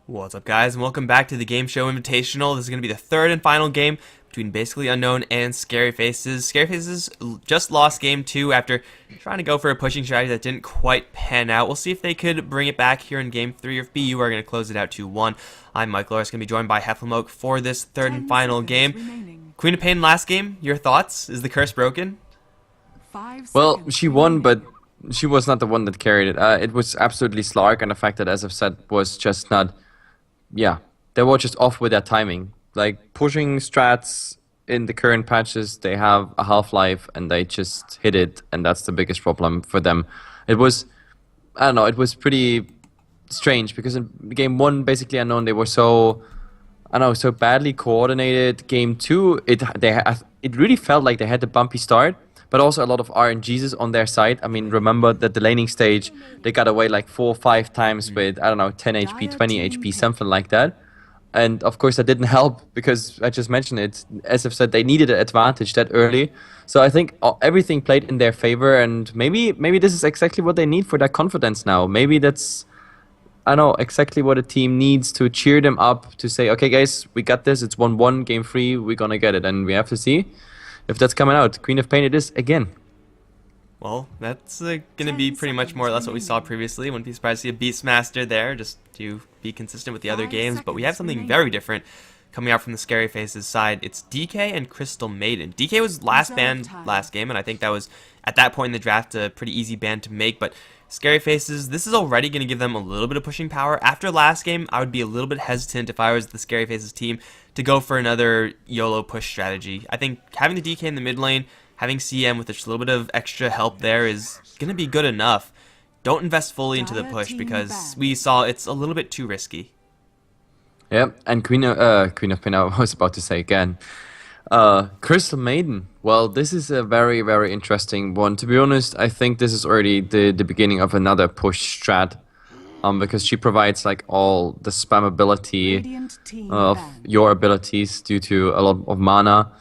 What's up, guys, and welcome back to the GameShow Invitational. This is going to be the third and final game between Basically Unknown and ScaryFaceZ. ScaryFaceZ just lost game 2 after trying to go for a pushing strategy that didn't quite pan out. We'll see if they could bring it back here in game 3, or if BU are going to close it out 2-1. I'm Mikelorus, going to be joined by Heflamoke for this third and final game. Queen of Pain last game, your thoughts? Is the curse broken? Well, she won, but she was not the one that carried it. It was absolutely Slark, and the fact that, as I've said, was just not... Yeah, they were just off with their timing. Like, pushing strats in the current patches, they have a half-life, and they just hit it, and that's the biggest problem for them. It was... I don't know, it was pretty strange, because in game 1, Basically Unknown, they were so... I don't know, so badly coordinated. Game 2, it really felt like they had the bumpy start, but also a lot of RNGs on their side. I mean, remember that the laning stage, they got away like 4 or 5 times with, I don't know, 10 HP, 20 HP, something like that. And of course that didn't help, because I just mentioned it, as I've said, they needed an advantage that early. So I think everything played in their favor, and maybe this is exactly what they need for that confidence now. Maybe that's, I don't know, exactly what a team needs to cheer them up, to say, okay guys, we got this, it's 1-1, game 3, we're gonna get it, and we have to see if that's coming out. Queen of Pain it is again. Well, that's going to be pretty much more or less what we saw previously. Wouldn't be surprised to see a Beastmaster there, just to be consistent with the other games. But we have something very different coming out from the ScaryFaceZ side. It's DK and Crystal Maiden. DK was last banned last game, and I think that was, at that point in the draft, a pretty easy ban to make. But ScaryFaceZ, this is already going to give them a little bit of pushing power. After last game, I would be a little bit hesitant if I was the ScaryFaceZ team to go for another YOLO push strategy. I think having the DK in the mid lane, having CM with just a little bit of extra help there is going to be good enough. Don't invest fully into the push, because we saw it's a little bit too risky. Yeah, and Queen of Pain, I was about to say again. Crystal Maiden. Well, this is a very, very interesting one. To be honest, I think this is already the beginning of another push strat. Because she provides like all the spammability of your abilities due to a lot of mana.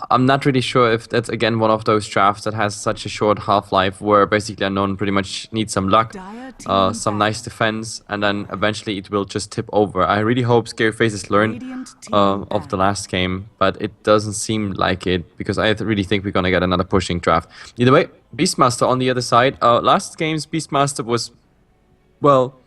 I'm not really sure if that's again one of those drafts that has such a short half-life, where Basically Unknown pretty much needs some luck, some nice defense, and then eventually it will just tip over. I really hope ScaryFaceZ learn of the last game, but it doesn't seem like it, because I really think we're gonna get another pushing draft. Either way, Beastmaster on the other side. Last game's Beastmaster was, well,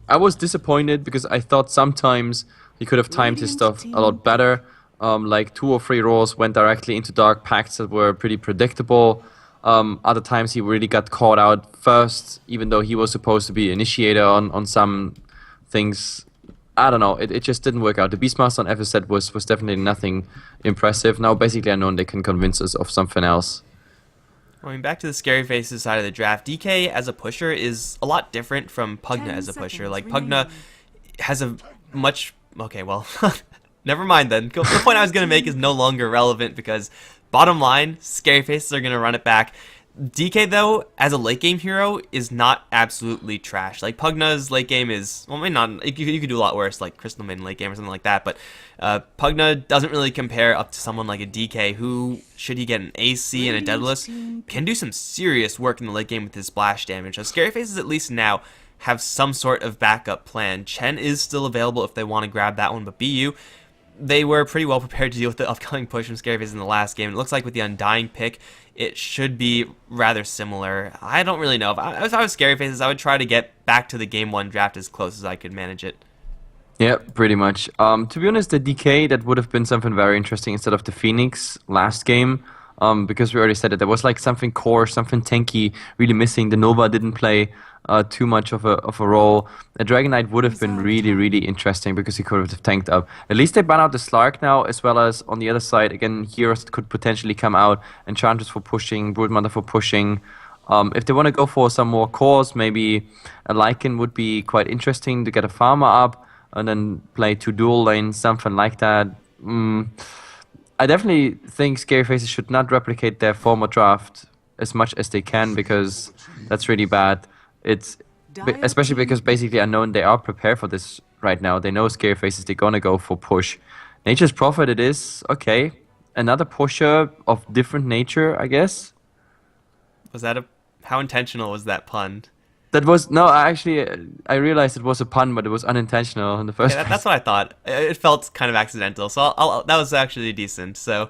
I was disappointed, because I thought sometimes he could have timed his stuff a lot better. Like 2 or 3 rolls went directly into Dark Pacts that were pretty predictable. Other times he really got caught out first, even though he was supposed to be initiator on some things. I don't know, it just didn't work out. The Beastmaster on FSZ was definitely nothing impressive. Now Basically Unknown, they can convince us of something else. I mean, back to the ScaryFaceZ side of the draft, DK as a pusher is a lot different from Pugna as a pusher. Like, Pugna has a much... Okay, well... Never mind then. The point I was going to make is no longer relevant, because bottom line, ScaryFaceZ are going to run it back. DK, though, as a late game hero, is not absolutely trash. Like, Pugna's late game is, well, maybe not, you could do a lot worse, like Crystal Maiden late game or something like that, but Pugna doesn't really compare up to someone like a DK, who, should he get an AC and a Daedalus, can do some serious work in the late game with his splash damage. So ScaryFaceZ, at least now, have some sort of backup plan. Chen is still available if they want to grab that one, but BU, they were pretty well prepared to deal with the upcoming push from ScaryFaceZ in the last game. It looks like with the Undying pick, it should be rather similar. I don't really know. If I was ScaryFaceZ, I would try to get back to the game 1 draft as close as I could manage it. Yeah, pretty much. To be honest, the DK, that would have been something very interesting instead of the Phoenix last game. Because we already said it, there was like something core, something tanky really missing. The Nova didn't play too much of a role. A Dragon Knight would have been really, really interesting, because he could have tanked up. At least they ban out the Slark now, as well as on the other side, again, heroes could potentially come out, Enchantress for pushing, Broodmother for pushing. If they want to go for some more cores, maybe a Lycan would be quite interesting to get a farmer up, and then play 2 dual lanes, something like that. I definitely think ScaryFaceZ should not replicate their former draft as much as they can, because that's really bad. It's especially because Basically Unknown, they are prepared for this right now. They know ScaryFaceZ, they're gonna go for push. Nature's Prophet it is, okay. Another pusher of different nature, I guess. Was that how intentional was that pun? That was no. I realized it was a pun, but it was unintentional in the Okay, first that's place. what I thought. It felt kind of accidental, so that was actually decent. So,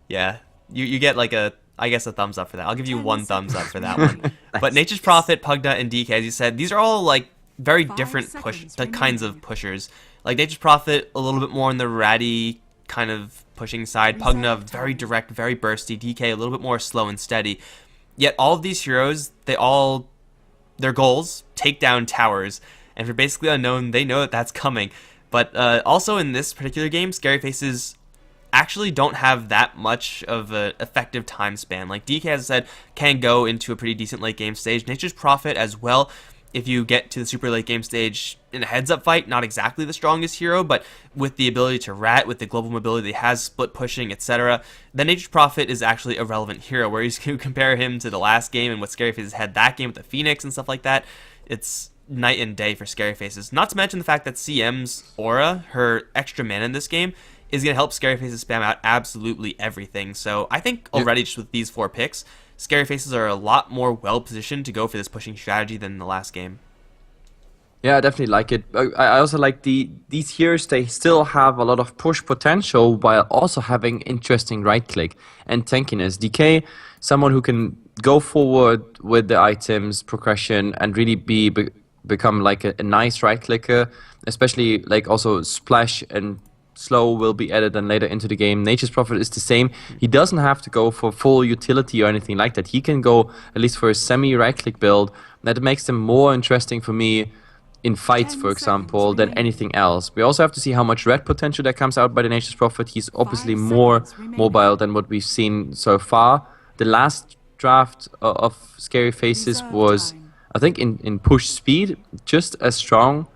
yeah, you get like I guess a thumbs up for that. I'll give you 10 one thumbs up seconds for that one. remaining. But Nice. Nature's Prophet, Pugna, and DK, as you said, these are all like very 5 different seconds the kinds of remaining. pushers. Like Nature's Prophet, a little bit more on the ratty kind of pushing side. Pugna, Reset very time. direct, very bursty. DK, a little bit more slow and steady. Yet all of these heroes, their goals take down towers, and for basically unknown, they know that that's coming. But also in this particular game, Scary Faces actually don't have that much of an effective time span. Like DK, as I said, can go into a pretty decent late game stage. Nature's Prophet as well. If you get to the super late game stage in a heads up fight, not exactly the strongest hero, but with the ability to rat, with the global mobility he has, split pushing, etc., then Nature's Prophet is actually a relevant hero. Where you compare him to the last game and what Scary Faces had that game with the Phoenix and stuff like that, it's night and day for Scary Faces. Not to mention the fact that CM's aura, her extra mana in this game, is going to help Scary Faces spam out absolutely everything. So I think Yeah. already just with these 4 picks, Scary Faces are a lot more well positioned to go for this pushing strategy than in the last game. Yeah, I definitely like it. I also like these heroes. They still have a lot of push potential while also having interesting right click and tankiness. DK, someone who can go forward with the items progression and really become like a nice right clicker, especially like also splash and slow will be added then later into the game. Nature's Prophet is the same. He doesn't have to go for full utility or anything like that. He can go at least for a semi right click build. That makes them more interesting for me in fights, 10 for seconds example, than remaining. anything else. We also have to see how much red potential that comes out by the Nature's Prophet. He's obviously 5 more seconds remaining. mobile than what we've seen so far. The last draft of Scary Faces Reserve was, time. I think, in push speed, just as strong.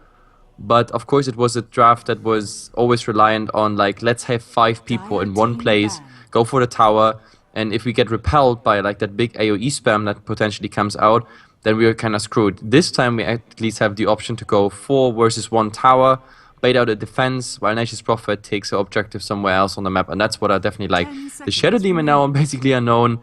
But of course, it was a draft that was always reliant on, like, let's have 5 people Dire in one team place, ban. go for the tower, and if we get repelled by like that big AoE spam that potentially comes out, then we are kind of screwed. This time we at least have the option to go 4 versus 1 tower, bait out a defense, while Nature's Prophet takes an objective somewhere else on the map, and that's what I definitely like. 10 The Shadow seconds Demon now, remaining. basically unknown.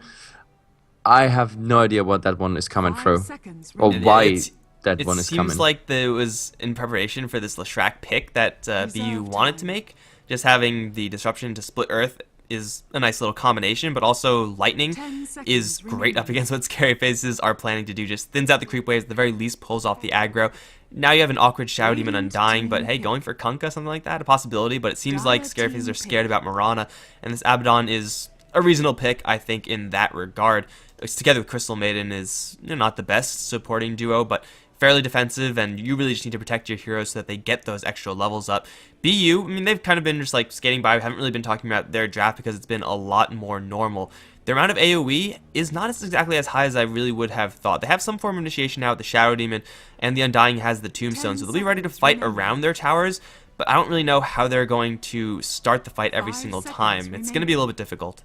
I have no idea what that one is coming 5 through, seconds or It, remaining. why it's that it one is seems coming. like it was in preparation for this Leshrac pick that BU Reserve wanted to time. make. Just having the disruption to split Earth is a nice little combination, but also Lightning 10 seconds is great up remaining. against what Scary Faces are planning to do. Just thins out the creep waves, at the very least pulls off the aggro. Now you have an awkward Shadow Demon Radiant Undying, but team hey, pick. going for Kunkka, something like that, a possibility, but it seems like Dire Scary Faces team are scared pick. about Mirana, and this Abaddon is a reasonable pick, I think, in that regard. Together with Crystal Maiden is not the best supporting duo, but fairly defensive, and you really just need to protect your heroes so that they get those extra levels up. BU, I mean, they've kind of been just like skating by. We haven't really been talking about their draft because it's been a lot more normal. Their amount of AoE is not exactly as high as I really would have thought. They have some form of initiation now with the Shadow Demon, and the Undying has the Tombstone, 10 so they'll be ready to seconds fight remaining. around their towers, but I don't really know how they're going to start the fight every 5 single seconds time. It's going to be a remaining. little bit difficult.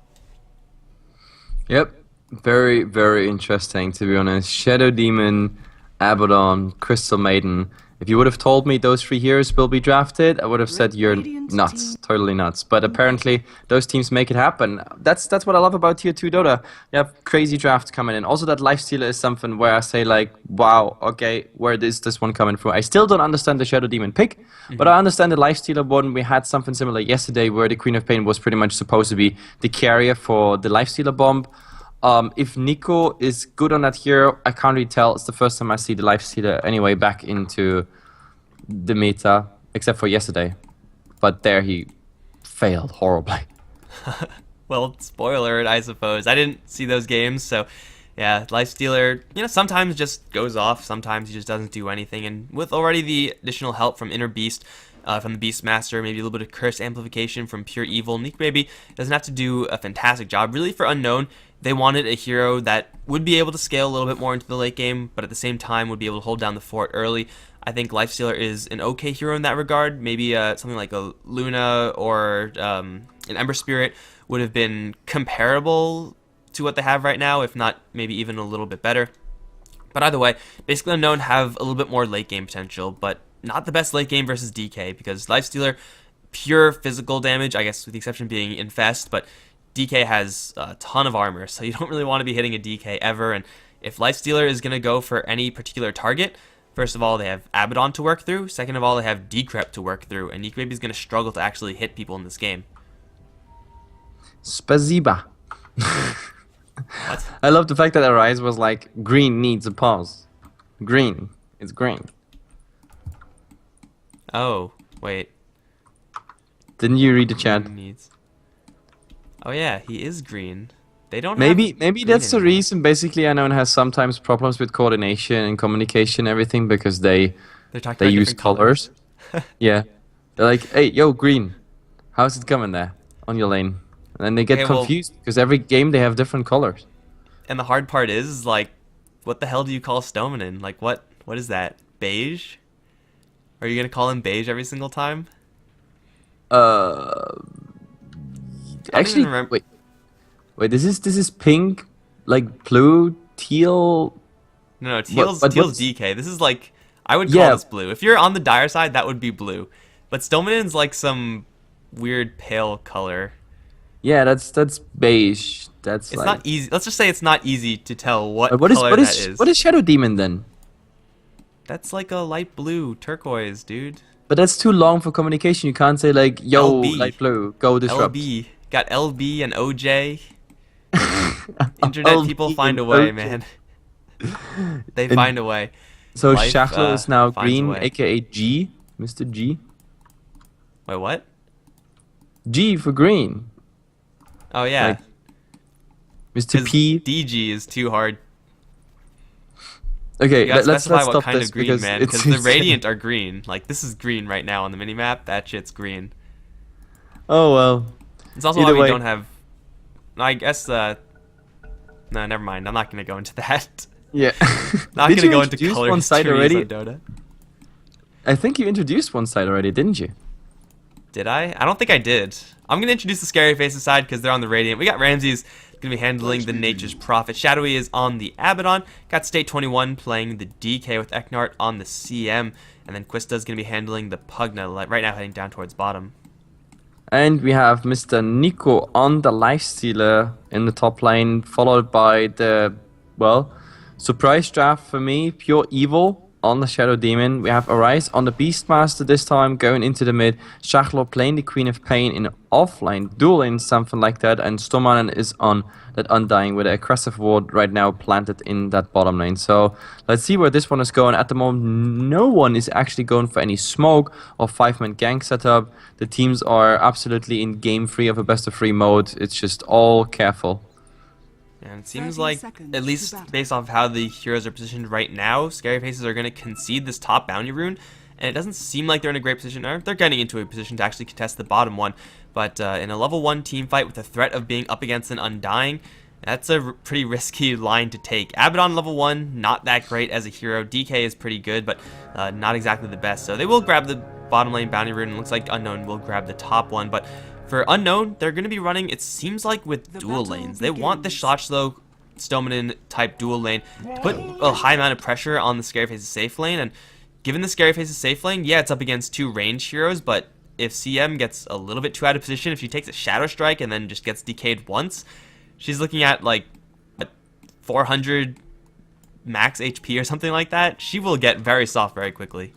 Yep. Very, very interesting, to be honest. Shadow Demon, Abaddon, Crystal Maiden. If you would have told me those 3 heroes will be drafted, I would have said you're Radiant nuts, team totally nuts. But apparently, those teams make it happen. That's what I love about Tier 2 Dota. You have crazy drafts coming in. Also, that Lifestealer is something where I say, like, wow, okay, where is this one coming from? I still don't understand the Shadow Demon pick, but I understand the Lifestealer one. We had something similar yesterday where the Queen of Pain was pretty much supposed to be the carrier for the Lifestealer bomb. If Nico is good on that hero, I can't really tell. It's the first time I see the Lifestealer anyway back into the meta, except for yesterday. But there he failed horribly. Well, spoiler alert, I suppose. I didn't see those games, so yeah, Lifestealer, sometimes just goes off, sometimes he just doesn't do anything, and with already the additional help from Inner Beast, from the Beastmaster, maybe a little bit of Curse Amplification from Pure Evil, Nick Baby doesn't have to do a fantastic job. Really, for Unknown, they wanted a hero that would be able to scale a little bit more into the late game, but at the same time would be able to hold down the fort early. I think Lifestealer is an okay hero in that regard. Maybe something like a Luna or an Ember Spirit would have been comparable to what they have right now, if not maybe even a little bit better. But either way, basically Unknown have a little bit more late game potential, but not the best late game versus DK, because Lifestealer, pure physical damage, I guess with the exception being Infest, but DK has a ton of armor, so you don't really want to be hitting a DK ever, and if Lifestealer is going to go for any particular target, first of all, they have Abaddon to work through. Second of all, they have Decrep to work through. And Nikobaby is going to struggle to actually hit people in this game. Spasiba. What? I love the fact that Arise was like, green needs a pause. Green. It's green. Oh, wait. Didn't you read the chat? Green needs... Oh yeah, he is green. They don't Maybe have green that's the anymore. reason. Basically, Unknown has sometimes problems with coordination and communication and everything because they They're talking about use different colors. Yeah, they're like, hey, yo, green, how's it coming there on your lane? And then they get Okay, well- confused because every game they have different colors. And the hard part is, like, what the hell do you call Stoneman? Like, what is that? Beige? Are you gonna call him beige every single time? Actually, even remember- wait, this is pink, like blue, teal. No, teal's but teal's what's- DK. This is like, I would call Yeah. this blue. If you're on the dire side, that would be blue. But Stoneman's like some weird pale color. Yeah, that's beige. That's It's like. not easy. Let's just say it's not easy to tell what But color that is. what is Shadow Demon then? That's like a light blue turquoise, dude. But that's too long for communication. You can't say like, yo, LB. light blue, go disrupt. LB. Got LB and OJ. Internet people find a way, OJ. man. They And- find a way. So Life, Shachlo is now finds a green, way. aka G, Mr. G. Wait, what? G for green. Oh yeah. Like, Mr. 'Cause P. DG is too hard. Okay, You gotta let's specify what stop kind this of green, because man. it's Because the Radiant are green. Like, this is green right now on the minimap. That shit's green. Oh well. It's also Either why we way- don't have... I guess, no, never mind. I'm not going to go into that. Yeah. Not Did going to you go into introduce color one side histories already? on Dota. I think you introduced one side already, didn't you? Did I? I don't think I did. I'm going to introduce the ScaryFaceZ side because they're on the Radiant. We got Ramses going to be handling the Nature's Prophet. Shadowy is on the Abaddon. Got State 21 playing the DK with Eknart on the CM. And then Quista's going to be handling the Pugna, like, right now heading down towards bottom. And we have Mr. Nico on the Lifestealer in the top lane, followed by the, well, surprise draft for me, Pure Evil on the Shadow Demon. We have Arise on the Beastmaster this time, going into the mid. Shachlo playing the Queen of Pain in offline, dual lane, something like that. And Stormanen is on that Undying with an aggressive ward right now planted in that bottom lane. So let's see where this one is going. At the moment, no one is actually going for any smoke or 5-man gank setup. The teams are absolutely in game free of a best of 3 mode. It's just all careful. And it seems 30 like, seconds at to least battle. based off how the heroes are positioned right now, ScaryFaceZ are going to concede this top bounty rune. And it doesn't seem like they're in a great position. Or they're getting into a position to actually contest the bottom one. But in a level 1 team fight with the threat of being up against an Undying, that's a pretty risky line to take. Abaddon level 1, not that great as a hero. DK is pretty good, but not exactly the best. So they will grab the bottom lane bounty rune. It looks like Unknown will grab the top one. But for Unknown, they're going to be running, it seems like, with The dual battle lanes. They want the begins. shot slow Stoneman type dual lane to put a high amount of pressure on the ScaryFaceZ safe lane. And given the ScaryFaceZ safe lane, yeah, it's up against 2 ranged heroes, but if CM gets a little bit too out of position, if she takes a Shadow Strike and then just gets DK'd once, she's looking at like a 400 max HP or something like that. She will get very soft very quickly.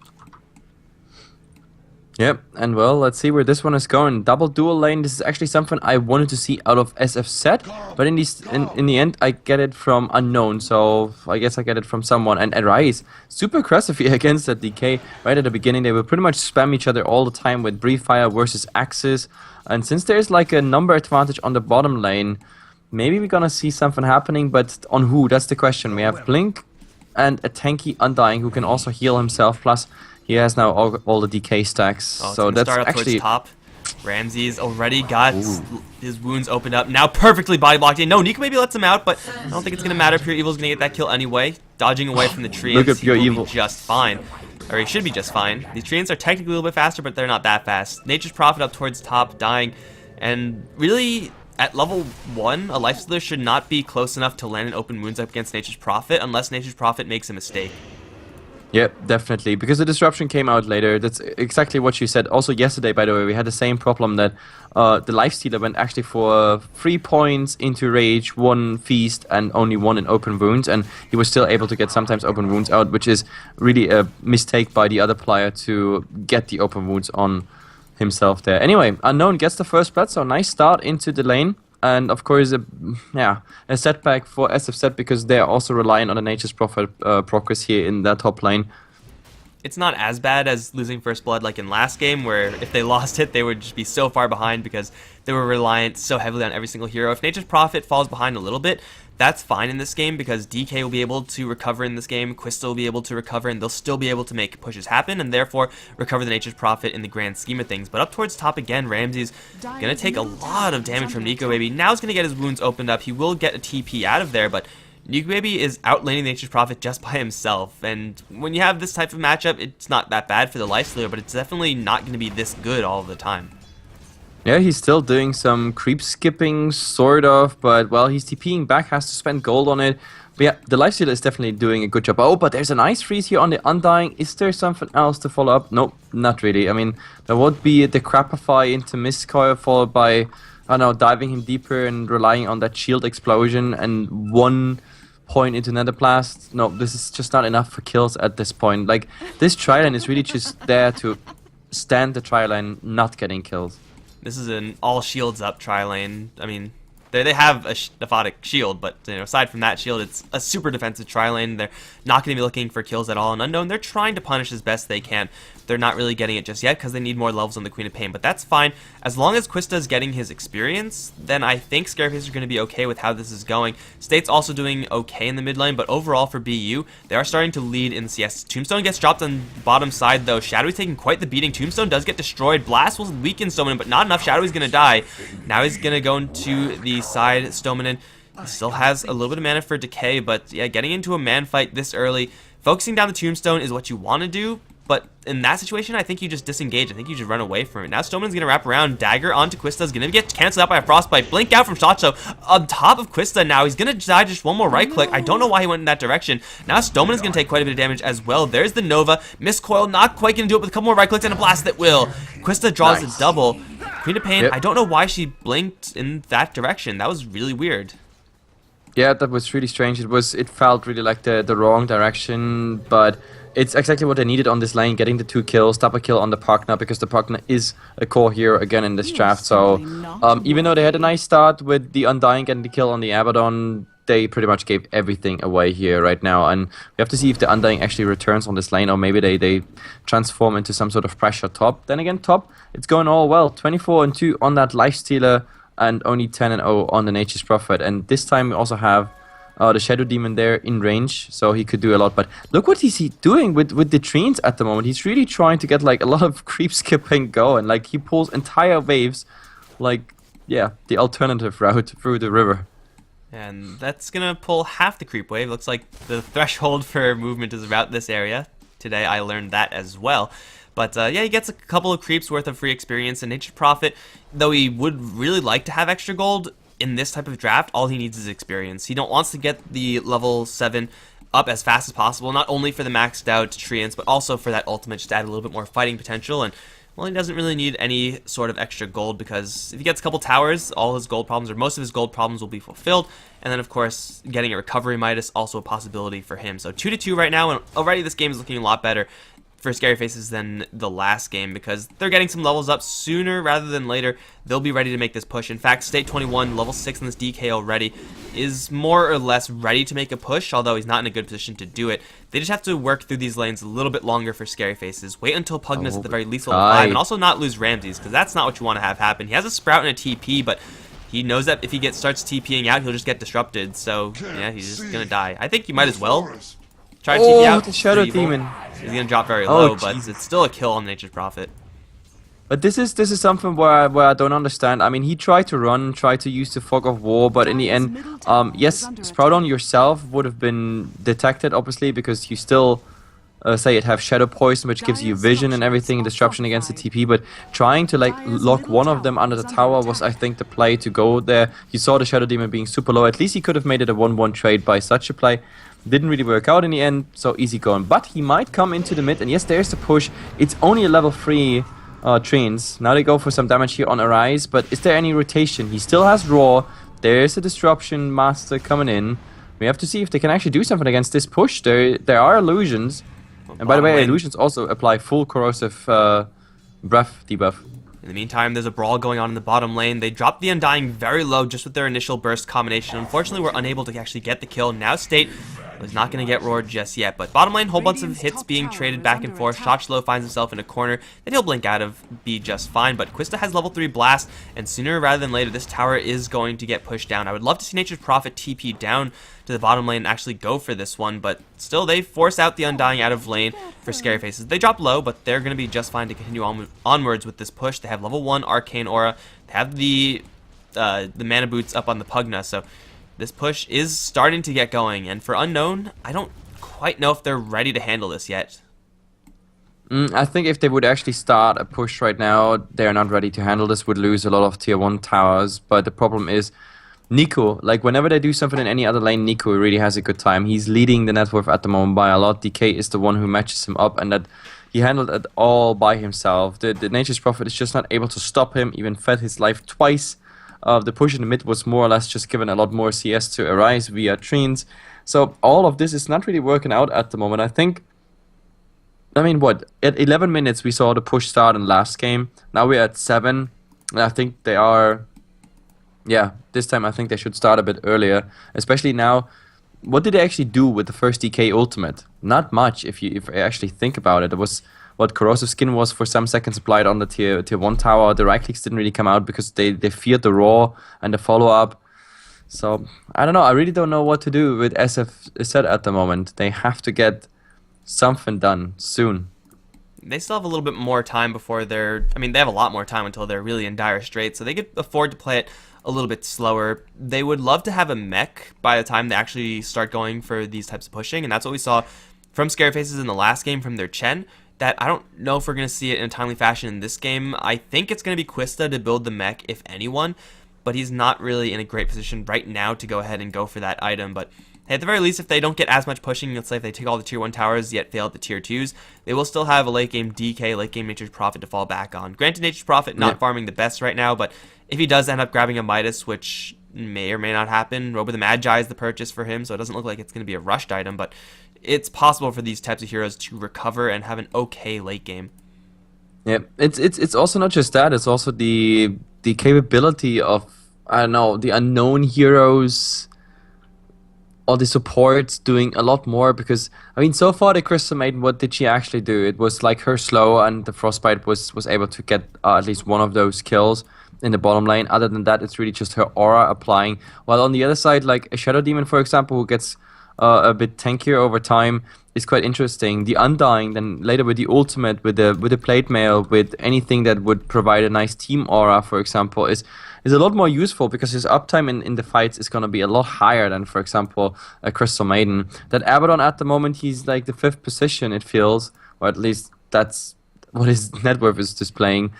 Yep, and well, let's see where this one is going. Double dual lane, this is actually something I wanted to see out of SFZ, but in the end, I get it from Unknown, so I guess I get it from someone. And Arise, super aggressive here against that DK. Right at the beginning, they will pretty much spam each other all the time with Brief Fire versus Axis. And since there's like a number advantage on the bottom lane, maybe we're gonna see something happening, but on who? That's the question. We have Blink and a tanky Undying who can also heal himself, plus he has now all the DK stacks, Oh, it's so gonna that's start up actually towards top. Ramses already got his wounds opened up. Now perfectly body blocked in. No, Nico maybe lets him out, but I don't think it's gonna matter. Pure Evil's gonna get that kill anyway. Dodging away from the treants. Look at He Pure will Evil. be just fine. Or he should be just fine. These treants are technically a little bit faster, but they're not that fast. Nature's Prophet up towards top, dying. And really, at level 1, a Lifestealer should not be close enough to land an open wounds up against Nature's Prophet unless Nature's Prophet makes a mistake. Yep, definitely. Because the disruption came out later. That's exactly what you said. Also, yesterday, by the way, we had the same problem that the lifestealer went actually for 3 points into rage, 1 feast, and only 1 in open wounds. And he was still able to get sometimes open wounds out, which is really a mistake by the other player to get the open wounds on himself there. Anyway, Unknown gets the first blood, so nice start into the lane. And of course, a setback for SFZ because they are also relying on the Nature's Prophet progress here in that top lane. It's not as bad as losing first blood like in last game, where if they lost it, they would just be so far behind because they were reliant so heavily on every single hero. If Nature's Prophet falls behind a little bit, that's fine in this game because DK will be able to recover in this game, Quista will be able to recover, and they'll still be able to make pushes happen and therefore recover the Nature's Prophet in the grand scheme of things. But up towards top again, Ramsey's going to take a lot of damage from Nico Baby. Now he's going to get his wounds opened up. He will get a TP out of there, but Nico Baby is outlaning the Nature's Prophet just by himself, and when you have this type of matchup, it's not that bad for the lifestealer, but it's definitely not going to be this good all the time. Yeah, he's still doing some creep skipping, sort of, but, well, he's TPing back, has to spend gold on it. But yeah, the lifestealer is definitely doing a good job. Oh, but there's an ice freeze here on the Undying. Is there something else to follow up? Nope, not really. I mean, there would be the Crapify into Mistcoil followed by, I don't know, diving him deeper and relying on that shield explosion and 1 point into Nether Blast. No, this is just not enough for kills at this point. Like, this tri-lane is really just there to stand the tri-lane not getting kills. This is an all shields up tri-lane. I mean, they have a Aphotic shield, but aside from that shield, it's a super defensive tri-lane. They're not going to be looking for kills at all. And Unknown, they're trying to punish as best they can. They're not really getting it just yet because they need more levels on the Queen of Pain, but that's fine. As long as Quista is getting his experience, then I think ScaryFaceZ are going to be okay with how this is going. State's also doing okay in the mid lane, but overall for BU, they are starting to lead in CS. Tombstone gets dropped on bottom side though. Shadowy's taking quite the beating. Tombstone does get destroyed. Blast will weaken Stoneman, but not enough. Shadowy's going to die. Now he's going to go into the side Stoneman. He still has a little bit of mana for Decay, but yeah, getting into a man fight this early, focusing down the Tombstone is what you want to do. But in that situation, I think you just disengage. I think you just run away from it. Now Stoneman's going to wrap around. Dagger onto Quista is going to get canceled out by a Frostbite. Blink out from Shotzo on top of Quista now. He's going to die just one more right click. I don't know why he went in that direction. Now Stoneman is going to take quite a bit of damage as well. There's the Nova. Mistcoil not quite going to do it with a couple more right clicks and a blast that will. Quista draws a double. Queen of Pain, I don't know why she blinked in that direction. That was really weird. Yeah, that was really strange. It felt really like the wrong direction, but it's exactly what they needed on this lane, getting the 2 kills, double kill on the Pugna, because the Pugna is a core hero again in this draft. So even though they had a nice start with the Undying getting the kill on the Abaddon, they pretty much gave everything away here right now. And we have to see if the Undying actually returns on this lane, or maybe they transform into some sort of pressure top. Then again, top, it's going all well. 24-2 on that Lifestealer, and only 10-0 on the Nature's Prophet. And this time we also have the Shadow Demon there in range, so he could do a lot. But look what he's doing with the trees at the moment. He's really trying to get like a lot of creep skipping going. Like, he pulls entire waves, like, yeah, the alternative route through the river. And that's gonna pull half the creep wave. Looks like the threshold for movement is about this area. Today I learned that as well. But yeah, he gets a couple of creeps worth of free experience. And Nature's Prophet, though he would really like to have extra gold, in this type of draft, all he needs is experience. He wants to get the level 7 up as fast as possible, not only for the maxed out treants, but also for that ultimate, just to add a little bit more fighting potential. And, well, he doesn't really need any sort of extra gold, because if he gets a couple towers, all his gold problems, or most of his gold problems, will be fulfilled. And then, of course, getting a recovery Midas, also a possibility for him. So 2-2 right now, and already this game is looking a lot better for ScaryFaceZ than the last game, because they're getting some levels up sooner rather than later. They'll be ready to make this push. In fact, State 21, level 6 in this DK already, is more or less ready to make a push, although he's not in a good position to do it. They just have to work through these lanes a little bit longer for ScaryFaceZ. Wait until Pugna's at the very least level 5, and also not lose Ramses, because that's not what you want to have happen. He has a Sprout and a TP, but he knows that if he starts TPing out, he'll just get disrupted, so yeah, he's just going to die. I think you might as well try to TP out. The Shadow Demon. He's gonna drop very low, but it's still a kill on Nature's Prophet. But this is something where I don't understand. I mean, he tried to run, tried to use the Fog of War, but in the end, yes, Sprout on yourself would have been detected, obviously, because you still say it have Shadow Poison, which gives you vision and everything, disruption against the TP. But trying to like lock one of them under the tower was, I think, the play to go there. You saw the Shadow Demon being super low. At least he could have made it a 1-1 trade by such a play. Didn't really work out in the end, so easy going. But he might come into the mid, and yes, there's the push. It's only a level 3 Treants. Now they go for some damage here on Arise, but is there any rotation? He still has Raw. There's a Disruption Master coming in. We have to see if they can actually do something against this push. There are illusions. And by the way, illusions also apply full corrosive breath debuff. In the meantime, there's a brawl going on in the bottom lane. They dropped the Undying very low just with their initial burst combination. Unfortunately, we're unable to actually get the kill. Now State is not going to get roared just yet. But bottom lane, whole bunch of hits being traded back and forth. Shotslow finds himself in a corner that he'll blink out of, be just fine. But Quista has level 3 Blast, and sooner rather than later, this tower is going to get pushed down. I would love to see Nature's Prophet TP down to the bottom lane and actually go for this one, but still they force out the Undying out of lane for ScaryFaceZ. They drop low, but they're going to be just fine to continue onwards with this push. They have level 1 Arcane Aura. They have the mana boots up on the Pugna, so this push is starting to get going. And for Unknown, I don't quite know if they're ready to handle this yet. I think if they would actually start a push right now, they're not ready to handle this, would lose a lot of tier 1 towers. But the problem is Nico, like whenever they do something in any other lane, Nico really has a good time. He's leading the net worth at the moment by a lot. DK is the one who matches him up, and that he handled it all by himself. The Nature's Prophet is just not able to stop him, even fed his life twice. The push in the mid was more or less just given a lot more CS to Arise via Treants. So all of this is not really working out at the moment. I mean, what? At 11 minutes we saw the push start in last game. Now we're at 7. And I think they are... Yeah, this time I think they should start a bit earlier. Especially now, what did they actually do with the first DK ultimate? Not much, if you actually think about it. It was what Corrosive Skin was for some seconds applied on the tier 1 tower. The right clicks didn't really come out because they feared the Raw and the follow-up. So, I don't know. I really don't know what to do with SFZ at the moment. They have to get something done soon. They still have a little bit more time before they're... I mean, they have a lot more time until they're really in dire straits, so they could afford to play it a little bit slower. They would love to have a mech by the time they actually start going for these types of pushing, and that's what we saw from ScaryFaceZ in the last game from their Chen, that I don't know if we're going to see it in a timely fashion in this game. I think it's going to be Quista to build the mech, if anyone, but he's not really in a great position right now to go ahead and go for that item. But hey, at the very least, if they don't get as much pushing, let's say if they take all the tier 1 towers yet fail at the tier 2s, they will still have a late game DK, late game Nature's Prophet to fall back on. Granted, Nature's Prophet not farming the best right now, but if he does end up grabbing a Midas, which may or may not happen, Robo the Magi is the purchase for him, so it doesn't look like it's going to be a rushed item, but it's possible for these types of heroes to recover and have an okay late game. Yeah, it's also not just that, it's also the capability of, I don't know, the unknown heroes or the supports doing a lot more, because I mean, so far the Crystal Maiden, what did she actually do? It was like her slow, and the Frostbite was able to get at least one of those kills in the bottom lane. Other than that, it's really just her aura applying. While on the other side, like a Shadow Demon, for example, who gets a bit tankier over time, is quite interesting. The Undying, then later with the ultimate, with the plate mail, with anything that would provide a nice team aura, for example, is a lot more useful, because his uptime in the fights is going to be a lot higher than, for example, a Crystal Maiden. That Abaddon at the moment, he's like the 5th position, it feels, or at least that's what his net worth is displaying.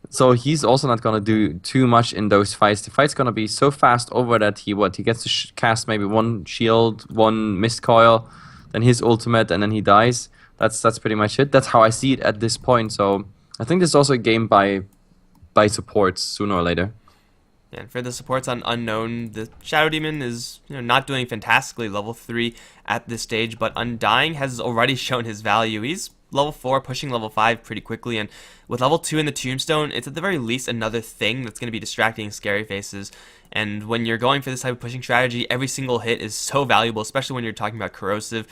So he's also not going to do too much in those fights. The fight's going to be so fast over that he gets to cast maybe one shield, one mist coil, then his ultimate, and then he dies. That's pretty much it. That's how I see it at this point. So I think this is also a game by supports sooner or later. Yeah, and for the supports on Unknown, the Shadow Demon is not doing fantastically, level 3 at this stage, but Undying has already shown his value. He's level 4, pushing level 5 pretty quickly, and with level 2 in the Tombstone, it's at the very least another thing that's going to be distracting ScaryFaceZ. And when you're going for this type of pushing strategy, every single hit is so valuable, especially when you're talking about corrosive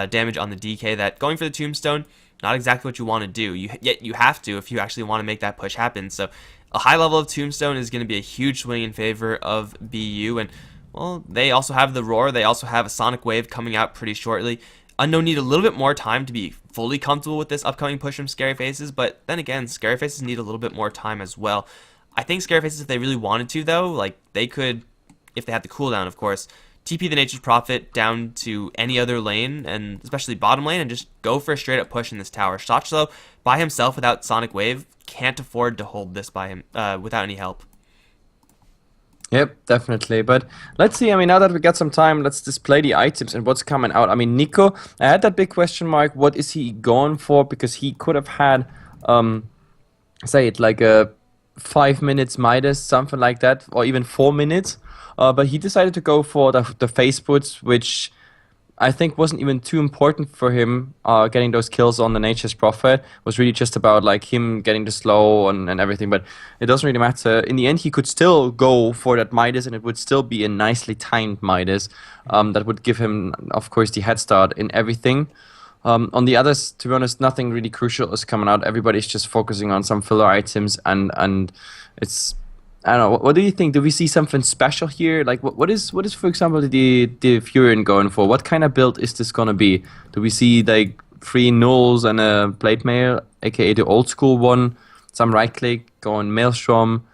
damage on the DK, that going for the Tombstone, not exactly what you want to do. Yet you have to if you actually want to make that push happen. So a high level of Tombstone is going to be a huge swing in favor of BU, and well, they also have the Roar, they also have a Sonic Wave coming out pretty shortly. Unknown need a little bit more time to be fully comfortable with this upcoming push from ScaryFaceZ, but then again, ScaryFaceZ need a little bit more time as well. I think ScaryFaceZ, if they really wanted to though, like they could, if they had the cooldown of course, TP the Nature's Prophet down to any other lane, and especially bottom lane, and just go for a straight up push in this tower. Shotslow by himself without Sonic Wave can't afford to hold this by him without any help. Yep, definitely. But let's see. I mean, now that we got some time, let's display the items and what's coming out. I mean, Nico, I had that big question mark. What is he going for? Because he could have had, say it like a 5 minutes Midas, something like that, or even 4 minutes. But he decided to go for the face boots, which I think wasn't even too important for him. Getting those kills on the Nature's Prophet was really just about like him getting the slow and everything. But it doesn't really matter. In the end, he could still go for that Midas, and it would still be a nicely timed Midas. That would give him, of course, the head start in everything. On the others, to be honest, nothing really crucial is coming out. Everybody's just focusing on some filler items, and it's, I don't know. What do you think? Do we see something special here? Like, what is for example the Furion going for? What kind of build is this gonna be? Do we see like 3 nulls and a blade mail, aka the old school one? Some right click going Maelstrom.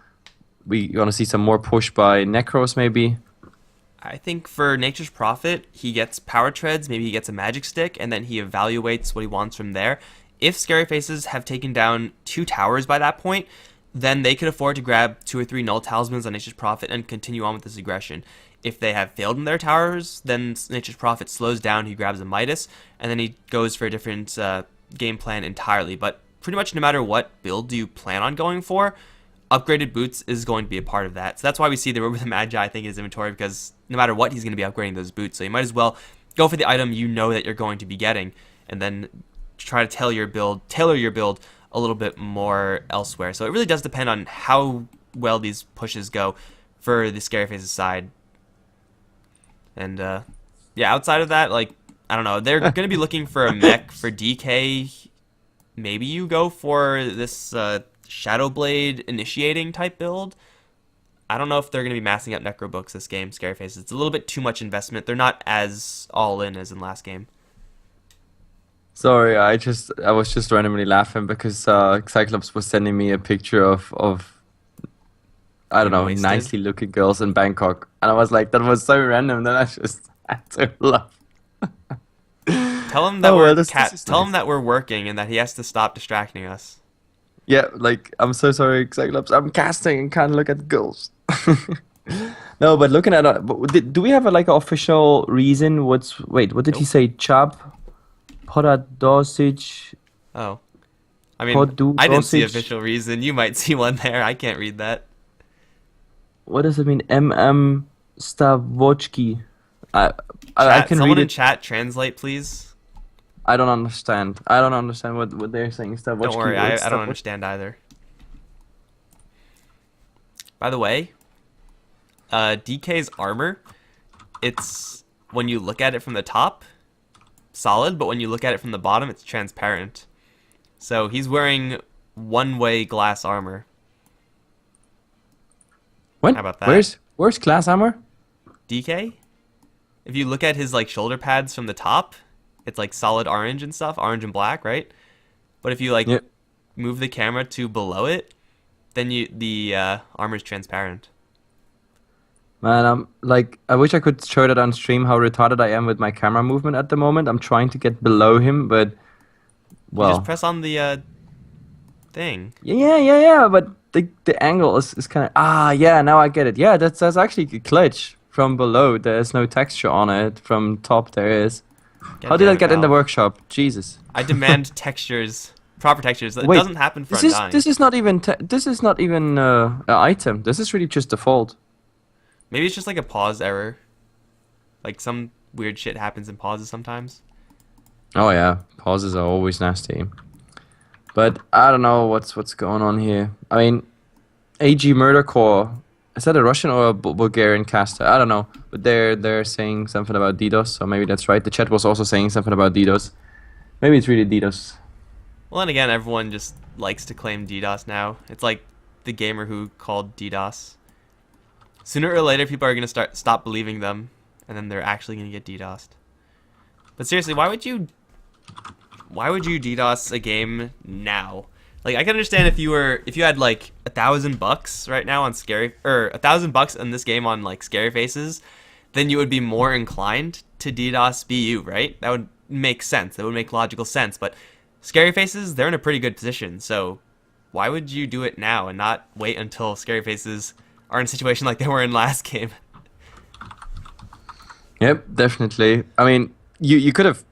We gonna see some more push by Necros maybe. I think for Nature's Prophet, he gets power treads, maybe he gets a magic stick, and then he evaluates what he wants from there. If ScaryFaceZ have taken down 2 towers by that point, then they could afford to grab 2 or 3 null talismans on Nature's Prophet and continue on with this aggression. If they have failed in their towers, then Nature's Prophet slows down, he grabs a Midas, and then he goes for a different game plan entirely. But pretty much no matter what build you plan on going for, upgraded boots is going to be a part of that. So that's why we see the Robe of the Magi, I think, in his inventory, because no matter what, he's going to be upgrading those boots. So you might as well go for the item you know that you're going to be getting, and then try to tailor your build a little bit more elsewhere. So it really does depend on how well these pushes go for the ScaryFaceZ side. And yeah, outside of that, like, I don't know, they're going to be looking for a mech for DK. Maybe you go for this Shadowblade initiating type build. I don't know if they're going to be massing up Necro books this game, ScaryFaceZ. It's a little bit too much investment. They're not as all in as in last game. Sorry, I was just randomly laughing because Cyclops was sending me a picture of I don't know, Wasted. nicely looking girls in Bangkok, and I was like, that was so random that I just had to laugh. Tell him that Oh, we're well, this is tell him nice. that we're working and that he has to stop distracting us. Yeah, like, I'm so sorry, Cyclops. I'm casting and can't look at girls. No, but looking at do we have a, like, an official reason? Wait, what did he Nope. say? Chub, Podadosich, Oh. I mean, Podu I didn't see dosage. official reason. You might see one there. I can't read that. What does it mean? Stavochki. I I Chat. can read Someone in it. chat translate, please. I don't understand. I don't understand what they're saying. Don't Stavochki. worry. What's I don't Stavochki? understand either. By the way, DK's armor, it's, when you look at it from the top, solid, but when you look at it from the bottom, it's transparent. So he's wearing one-way glass armor. What? How about that? Where's class armor? DK? If you look at his like shoulder pads from the top, it's like solid orange and stuff, orange and black, right? But if you like Yeah. move the camera to below it, then the armor's transparent. Man, I'm like, I wish I could show that on stream how retarded I am with my camera movement at the moment. I'm trying to get below him, but You just well, press on the thing. yeah. But the angle is kind of yeah. Now I get it. Yeah, that's actually a glitch from below. There's no texture on it. From top there is. God How did damn I it, get in the Valve. workshop? Jesus. I demand textures, proper textures. That Wait, doesn't happen for Undying. this is not even an item. This is really just default. Maybe it's just like a pause error. Like some weird shit happens in pauses sometimes. Oh yeah, pauses are always nasty. But I don't know what's going on here. I mean, AG Murder Core. Is that a Russian or a Bulgarian caster? I don't know. But they're saying something about DDoS, so maybe that's right. The chat was also saying something about DDoS. Maybe it's really DDoS. Well, then again, everyone just likes to claim DDoS now. It's like the gamer who called DDoS. Sooner or later, people are going to stop believing them, and then they're actually going to get DDoSed. But seriously, why would you DDoS a game now? Like, I can understand if you had like $1,000 right now on $1,000 in this game on like ScaryFaceZ, then you would be more inclined to DDoS BU, right? That would make sense. That would make logical sense. But ScaryFaceZ, they're in a pretty good position. So why would you do it now and not wait until ScaryFaceZ are in a situation like they were in last game. Yep, definitely. I mean, you could have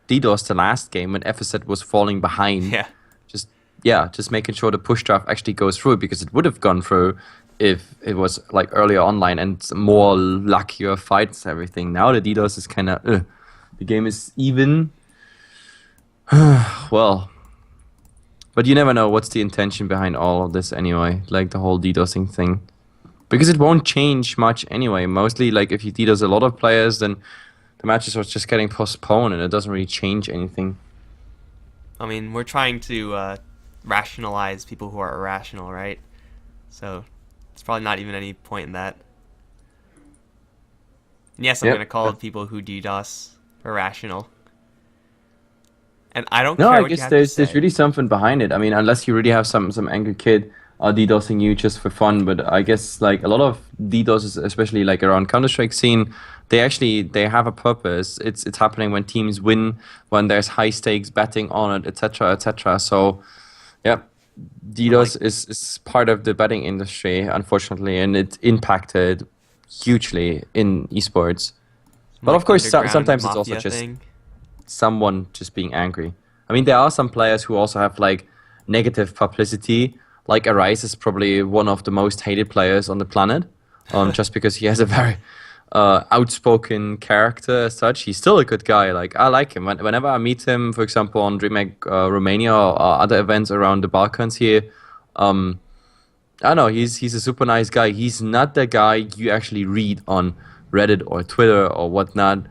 DDoSed the last game when FSZ was falling behind. Yeah. Just making sure the push draft actually goes through, because it would have gone through if it was like earlier online and more luckier fights and everything. Now the DDoS is kind of the game is even. Well, but you never know what's the intention behind all of this anyway, like the whole DDoSing thing, because it won't change much anyway. Mostly, like if you DDoS a lot of players, then the matches are just getting postponed and it doesn't really change anything. I mean, we're trying to rationalize people who are irrational, right? So it's probably not even any point in that. And yes, I'm Yep. going to call people who DDoS irrational. And I don't No, care I what you guess have to there's say. really something behind it. I mean, unless you really have some angry kid DDoSing you just for fun. But I guess like a lot of DDoSes, especially like around Counter-Strike scene, they have a purpose. It's happening when teams win, when there's high stakes betting on it, etc., etc. So, yeah, DDoS is part of the betting industry, unfortunately, and it impacted hugely in esports. But Like of course, underground sometimes it's also mafia just thing. someone just being angry. I mean, there are some players who also have like negative publicity. Like Arise is probably one of the most hated players on the planet, just because he has a very outspoken character as such. He's still a good guy. Like I like him. Whenever I meet him, for example, on DreamHack Romania or other events around the Balkans here, I don't know. He's a super nice guy. He's not the guy you actually read on Reddit or Twitter or whatnot.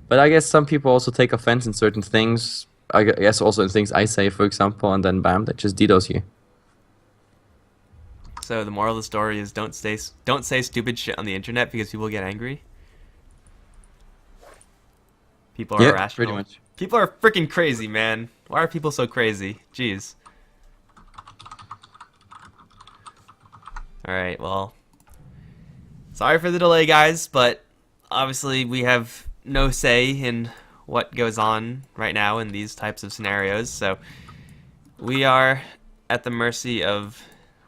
But I guess some people also take offense in certain things. I guess also in things I say, for example, and then bam, that just DDoS you. So the moral of the story is don't say stupid shit on the internet because people get angry. People are Yeah, irrational. pretty much. People are freaking crazy, man. Why are people so crazy? Jeez. Alright, well. Sorry for the delay, guys, but obviously we have no say in what goes on right now in these types of scenarios, so we are at the mercy of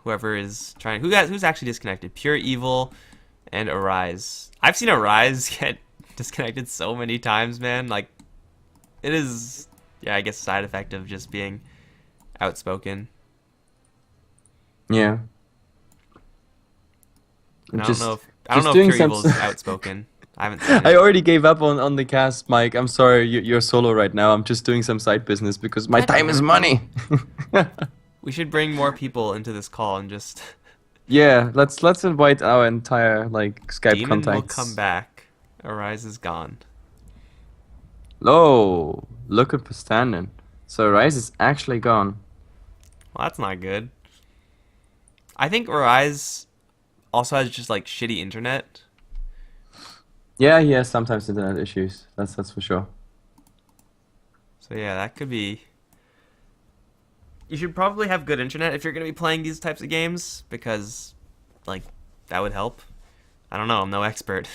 whoever is trying. Who's actually disconnected? Pure Evil and Arise. I've seen Arise get disconnected so many times, man. Like, it is, yeah, I guess a side effect of just being outspoken. Yeah. And Just- I don't know doing if Pure some- Evil's outspoken. I haven't seen I it. already gave up on the cast, Mike. I'm sorry, you're solo right now. I'm just doing some side business because my God time is damn it. money. We should bring more people into this call and just Yeah, let's invite our entire like Skype Demon will contacts. come back. Arise is gone. Oh, look at Pastanen. So Rise is actually gone. Well, that's not good. I think Arise also has just like shitty internet. Yeah, he has sometimes internet issues. That's for sure. So yeah, that could be. You should probably have good internet if you're going to be playing these types of games, because like that would help. I don't know, I'm no expert.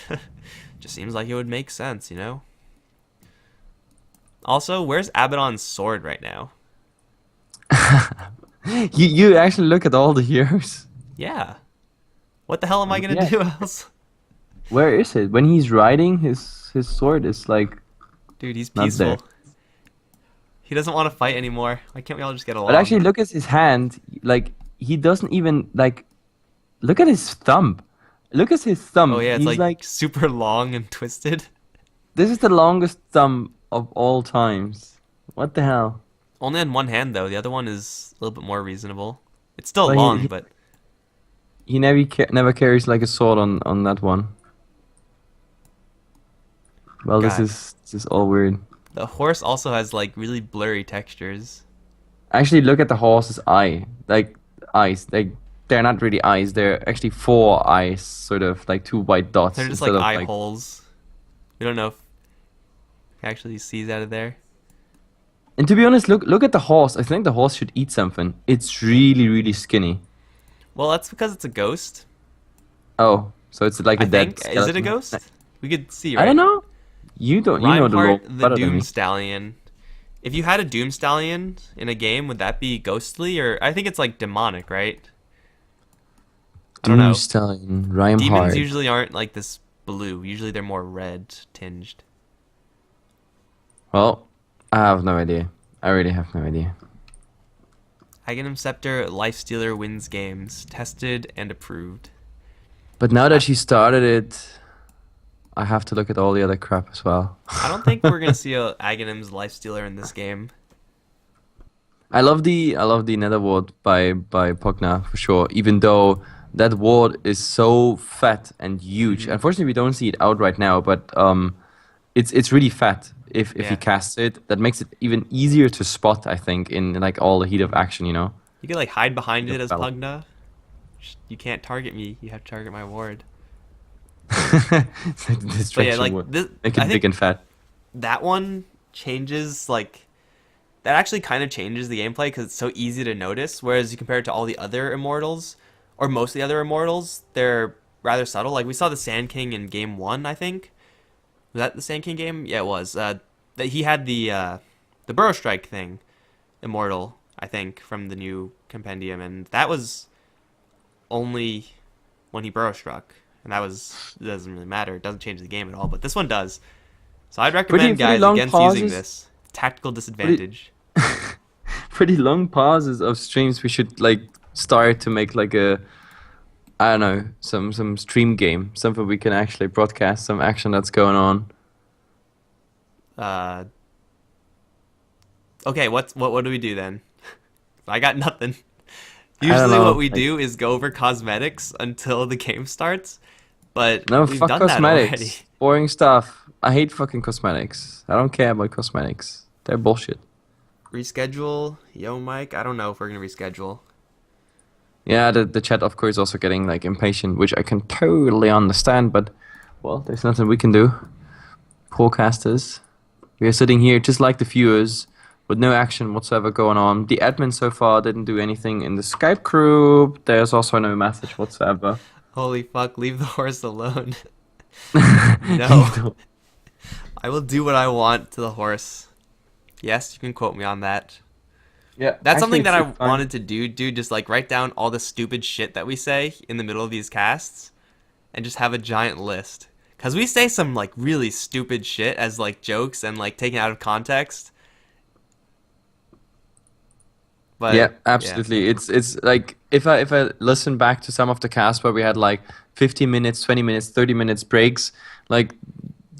Just seems like it would make sense, you know? Also, where's Abaddon's sword right now? You actually look at all the heroes. Yeah. What the hell am I going to Yeah. do else? Where is it? When he's riding, his sword is like. Dude, he's Not peaceful. there. He doesn't want to fight anymore. Why can't we all just get along? But actually, look at his hand. Like he doesn't even like. Look at his thumb. Look at his thumb. Oh yeah, it's He's like super long and twisted. This is the longest thumb of all times. What the hell? Only on one hand though. The other one is a little bit more reasonable. It's still Well, long, but He never carries like a sword on that one. Well, God. this is all weird. the horse also has like really blurry textures. Actually, look at the horse's eye. Like eyes. They're not really eyes. They're actually four eyes, sort of like two white dots. They're just instead like of, eye holes. We don't know if he actually sees out of there. And to be honest, look at the horse. I think the horse should eat something. It's really skinny. Well, that's because it's a ghost. Oh, so it's like a I dead think. Is it a skeleton. ghost? We could see, right? I don't know. You know the role Reinhardt, the better than Doom me. Stallion. If you had a Doom Stallion in a game, would that be ghostly? Or I think it's like demonic, right? I don't know. Doomstallion, Demons Rhymeheart. usually aren't like this blue. Usually they're more red tinged. Well, I have no idea. I really have no idea. Aghanim Scepter, Lifestealer wins games. Tested and approved. But now that she started it, I have to look at all the other crap as well. I don't think we're gonna see a Aghanim's Lifestealer in this game. I love the Nether Ward by Pugna for sure. Even though that ward is so fat and huge. Unfortunately, we don't see it out right now, but it's really fat. If you cast it, that makes it even easier to spot. I think in like all the heat of action, you know. You can like hide behind it as Pugna. You can't target me. You have to target my ward. It's like the distraction ward. Make it big and fat. That one changes like. That actually kind of changes the gameplay because it's so easy to notice. Whereas you compare it to all the other Immortals, or most of the other Immortals, they're rather subtle. Like we saw the Sand King in game 1, I think. Was that the Sand King game? Yeah, it was. That he had the Burrow Strike thing, Immortal, I think, from the new compendium, and that was only when he Burrow Struck, and it doesn't really matter. It doesn't change the game at all. But this one does. So I'd recommend guys against using this tactical disadvantage. Pretty long pauses of streams. We should like start to make like a, I don't know, some stream game, something we can actually broadcast some action that's going on. Okay, what do we do then? I got nothing. Usually what we do is go over cosmetics until the game starts, but no, we've fuck done cosmetics. that already. Boring stuff. I hate fucking cosmetics. I don't care about cosmetics. They're bullshit. Reschedule, yo Mike. I don't know if we're gonna reschedule. Yeah, the chat of course also getting like impatient, which I can totally understand, but well, there's nothing we can do. Poor casters. We are sitting here just like the viewers, with no action whatsoever going on. The admin so far didn't do anything in the Skype group. There's also no message whatsoever. Holy fuck, leave the horse alone. No. I will do what I want to the horse. Yes, you can quote me on that. Yeah, that's something that I wanted to do, dude. Just like write down all the stupid shit that we say in the middle of these casts, and just have a giant list. Cause we say some like really stupid shit as like jokes and like taken out of context. But yeah, absolutely. Yeah. It's like if I listen back to some of the casts where we had like 15 minutes, 20 minutes, 30 minutes breaks, like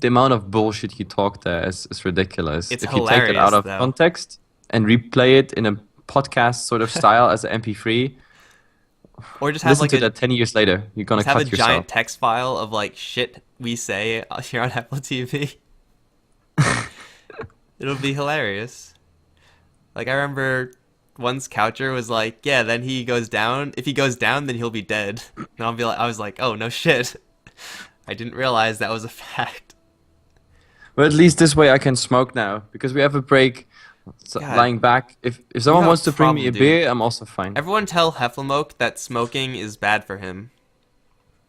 the amount of bullshit you talk there is ridiculous. It's if hilarious, you take it out of context and replay it in a podcast sort of style as an MP3, or just have like to that 10 years later, you're gonna cut yourself. Have a giant text file of like shit we say here on HeflaTV. It'll be hilarious. Like I remember once Coucher was like, "Yeah, then he goes down. If he goes down, then he'll be dead." And I was like, "Oh no shit." I didn't realize that was a fact. Well, at least this way I can smoke now because we have a break. Lying back. If someone wants to bring me a beer, I'm also fine. Everyone tell Heflamoke that smoking is bad for him.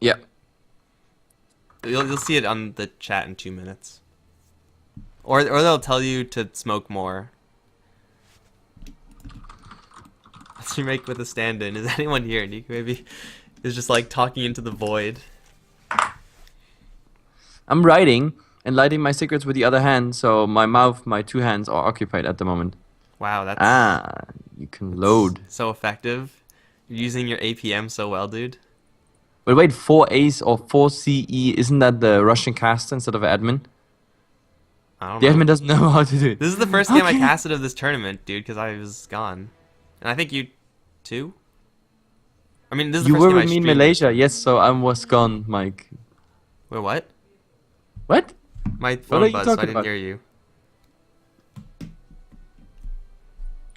Yeah. You'll see it on the chat in 2 minutes. Or they'll tell you to smoke more. What's your make with a stand-in? Is anyone here? Nico maybe is just like talking into the void. I'm writing and lighting my cigarettes with the other hand, so my 2 hands are occupied at the moment. Wow, that's... you can load. So effective. You're using your APM so well, dude. But wait, 4 Ace or 4 CE, isn't that the Russian caster instead of admin? I don't know. The admin know. doesn't know how to do it. This is the first game I casted of this tournament, dude, because I was gone. And I think you too? I mean, this is the first game I streamed. You were with me in Malaysia, yes, so I was gone, Mike. Wait, what? What? My phone buzzed, so I didn't hear you.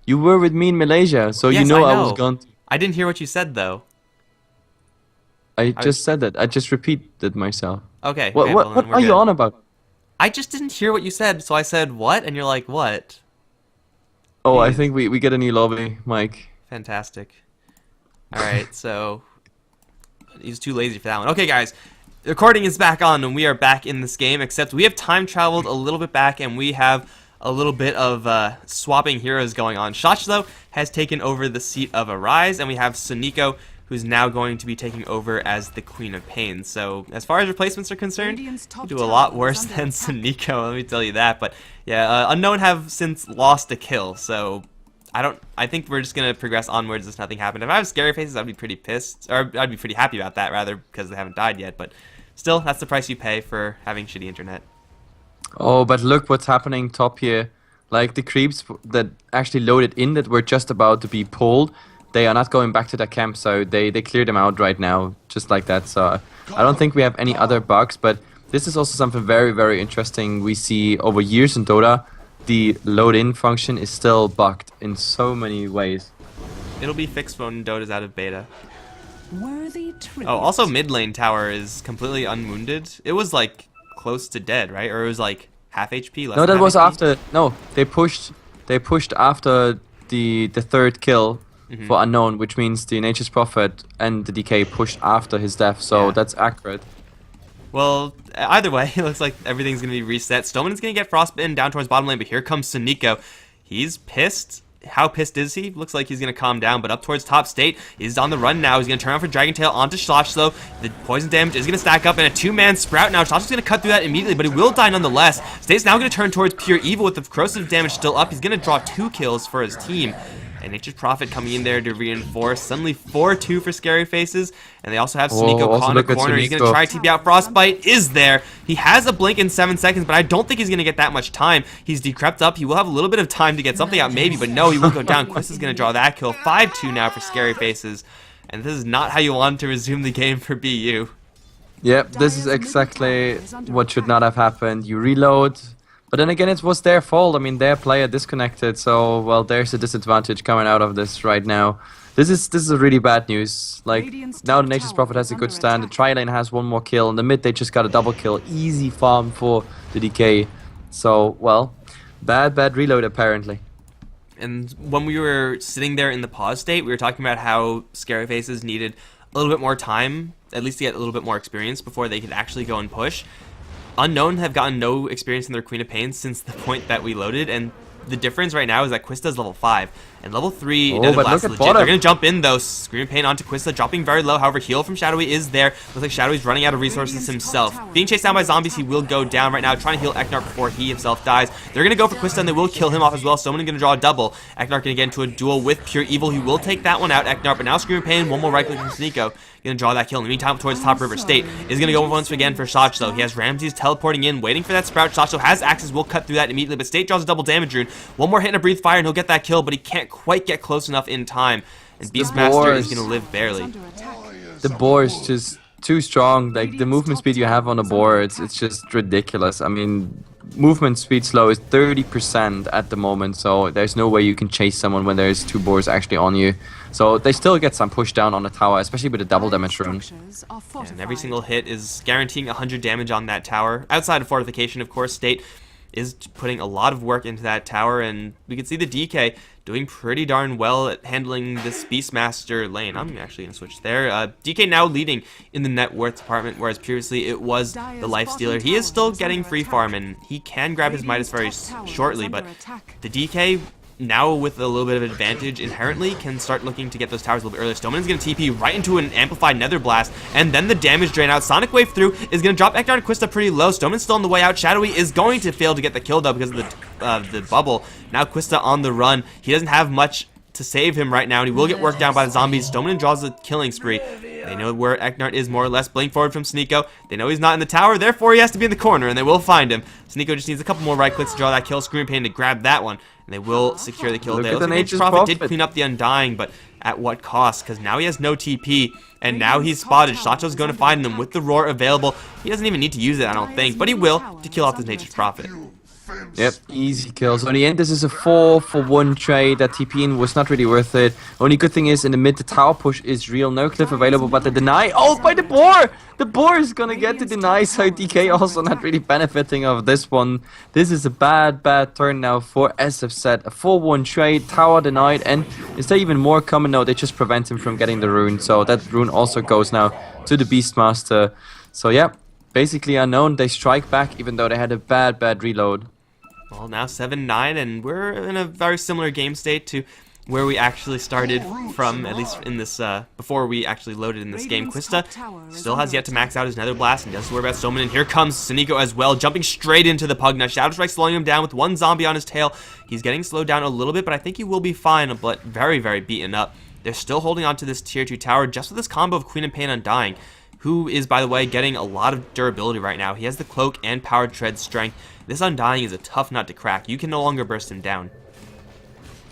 You were with me in Malaysia, so yes, you know I was gone. I didn't hear what you said, though. I just said that. I just repeated myself. Okay. What are you on about? I just didn't hear what you said, so I said, what? And you're like, what? Oh, I think we get a new lobby, Mike. Fantastic. Alright, so... He's too lazy for that one. Okay, guys. The recording is back on, and we are back in this game, except we have time traveled a little bit back, and we have a little bit of swapping heroes going on. Shach, though, has taken over the seat of Arise, and we have Suniko, who's now going to be taking over as the Queen of Pain. So as far as replacements are concerned, you do a lot worse than Suniko, let me tell you that. But yeah, Unknown have since lost a kill, so I think we're just gonna progress onwards as nothing happened. If I have ScaryFaceZ, I'd be pretty pissed, or I'd be pretty happy about that rather, because they haven't died yet. But still, that's the price you pay for having shitty internet. Oh, but look what's happening top here. Like the creeps that actually loaded in that were just about to be pulled, they are not going back to their camp, so they cleared them out right now, just like that. So I don't think we have any other bugs, but this is also something very, very interesting we see over years in Dota. The load-in function is still bugged in so many ways. It'll be fixed when Dota's out of beta. Oh, also mid lane tower is completely unwounded. It was like close to dead, right? Or it was like half HP. No, that was after. No, they pushed after the third kill for Unknown, which means the Nature's Prophet and the DK pushed after his death. So Yeah. that's accurate. Well, either way, it looks like everything's going to be reset. Stoneman's going to get frostbitten down towards bottom lane, but here comes Suniko. He's pissed. How pissed is he? Looks like he's going to calm down, but up towards top state. He's on the run now. He's going to turn around for Dragon Tail onto Slosh, though. The poison damage is going to stack up in a two-man Sprout now. Slosh is going to cut through that immediately, but he will die nonetheless. State's now going to turn towards Pure Evil with the corrosive damage still up. He's going to draw 2 kills for his team. And Nature's Prophet coming in there to reinforce. Suddenly 4-2 for Scary and they also have Suniko caught in the corner. He's going to try TP out. Frostbite is there. He has a blink in 7 seconds, but I don't think he's going to get that much time. He's decrept up. He will have a little bit of time to get something out maybe, but no, he will go down. Quist is going to draw that kill. 5-2 now for Scary and this is not how you want to resume the game for BU. Yep, this is exactly what should not have happened. You reload. But then again, it was their fault. I mean, their player disconnected, so well, there's a disadvantage coming out of this right now. This is a really bad news. Like now, the Nature's Prophet has a good stand. The tri-lane has 1 more kill. In the mid, they just got a double kill. Easy farm for the DK. So well, bad reload apparently. And when we were sitting there in the pause state, we were talking about how ScaryFaceZ needed a little bit more time, at least to get a little bit more experience before they could actually go and push. Unknown have gotten no experience in their Queen of Pain since the point that we loaded, and the difference right now is that Quista's level 5, and level 3 Netherblast is legit. They're going to jump in though, Scream of Pain onto Quista, dropping very low, however heal from Shadowy is there. Looks like Shadowy's running out of resources himself. Being chased down by zombies, he will go down right now, trying to heal Eknark before he himself dies. They're going to go for Quista and they will kill him off as well, Someone going to draw a double. Eknark going to get into a duel with Pure Evil, he will take that one out, Eknark, but now Scream of Pain, 1 more right click from Suniko. Going to draw that kill. In the meantime, towards top river state is going to go once again for Shoch though. He has Ramses teleporting in, waiting for that Sprout. Shoch has axes, will cut through that immediately, but State draws a double damage rune. 1 more hit and a breathe fire and he'll get that kill, but he can't quite get close enough in time. And Beastmaster is going to live barely. The boar is just too strong. Like the movement speed you have on the board, it's just ridiculous. I mean, movement speed slow is 30% at the moment, so there's no way you can chase someone when there's 2 boars actually on you. So they still get some push down on the tower, especially with the double damage rune. And every single hit is guaranteeing 100 damage on that tower. Outside of fortification, of course, State is putting a lot of work into that tower, and we can see the DK doing pretty darn well at handling this Beastmaster lane. I'm actually going to switch there. DK now leading in the net worth department, whereas previously it was the Lifestealer. He is still getting free farm, and he can grab his Midas very shortly, but the DK, now with a little bit of advantage inherently, can start looking to get those towers a little bit earlier. Stoneman is going to TP right into an amplified Nether Blast, and then the damage drain out. Sonic Wave through is going to drop Eknar and Quista pretty low. Stoneman's still on the way out. Shadowy is going to fail to get the kill though because of the bubble. Now Quista on the run. He doesn't have much to save him right now, and he will get worked down by the zombies. Stoneman draws a killing spree. They know where Eknart is more or less. Blink forward from Suniko. They know he's not in the tower, therefore he has to be in the corner, and they will find him. Suniko just needs a couple more right clicks to draw that kill. Scream Pain to grab that one, and they will secure the kill there. Looks like Nature's Prophet did clean up the Undying, but at what cost? Because now he has no TP, and now he's spotted. Sacho's going to find them with the Roar available. He doesn't even need to use it, I don't think, but he will to kill off this Nature's Prophet. Yep, easy kills. In the end, this is a 4-for-1 trade. That TP-in was not really worth it. Only good thing is, in the mid, the tower push is real. No cliff available, but the deny. Oh, by the boar! The boar is gonna get the deny, so DK also not really benefiting of this one. This is a bad turn now for SFZ. A 4-1 trade, tower denied, and is there even more coming? No, they just prevent him from getting the rune. So that rune also goes now to the Beastmaster. So yeah, basically Unknown. They strike back, even though they had a bad reload. Well, now 7-9, and we're in a very similar game state to where we actually started from, at least in this, before we actually loaded in this game. Quista still has yet to max out his Nether Blast, and doesn't worry about Stoneman, and here comes Siniko as well, jumping straight into the Pugna. Shadow Strike slowing him down with one zombie on his tail. He's getting slowed down a little bit, but I think he will be fine, but very, very beaten up. They're still holding on to this tier 2 tower just with this combo of Queen of Pain Undying, who is, by the way, getting a lot of durability right now. He has the Cloak and Powered Tread strength. This Undying is a tough nut to crack. You can no longer burst him down.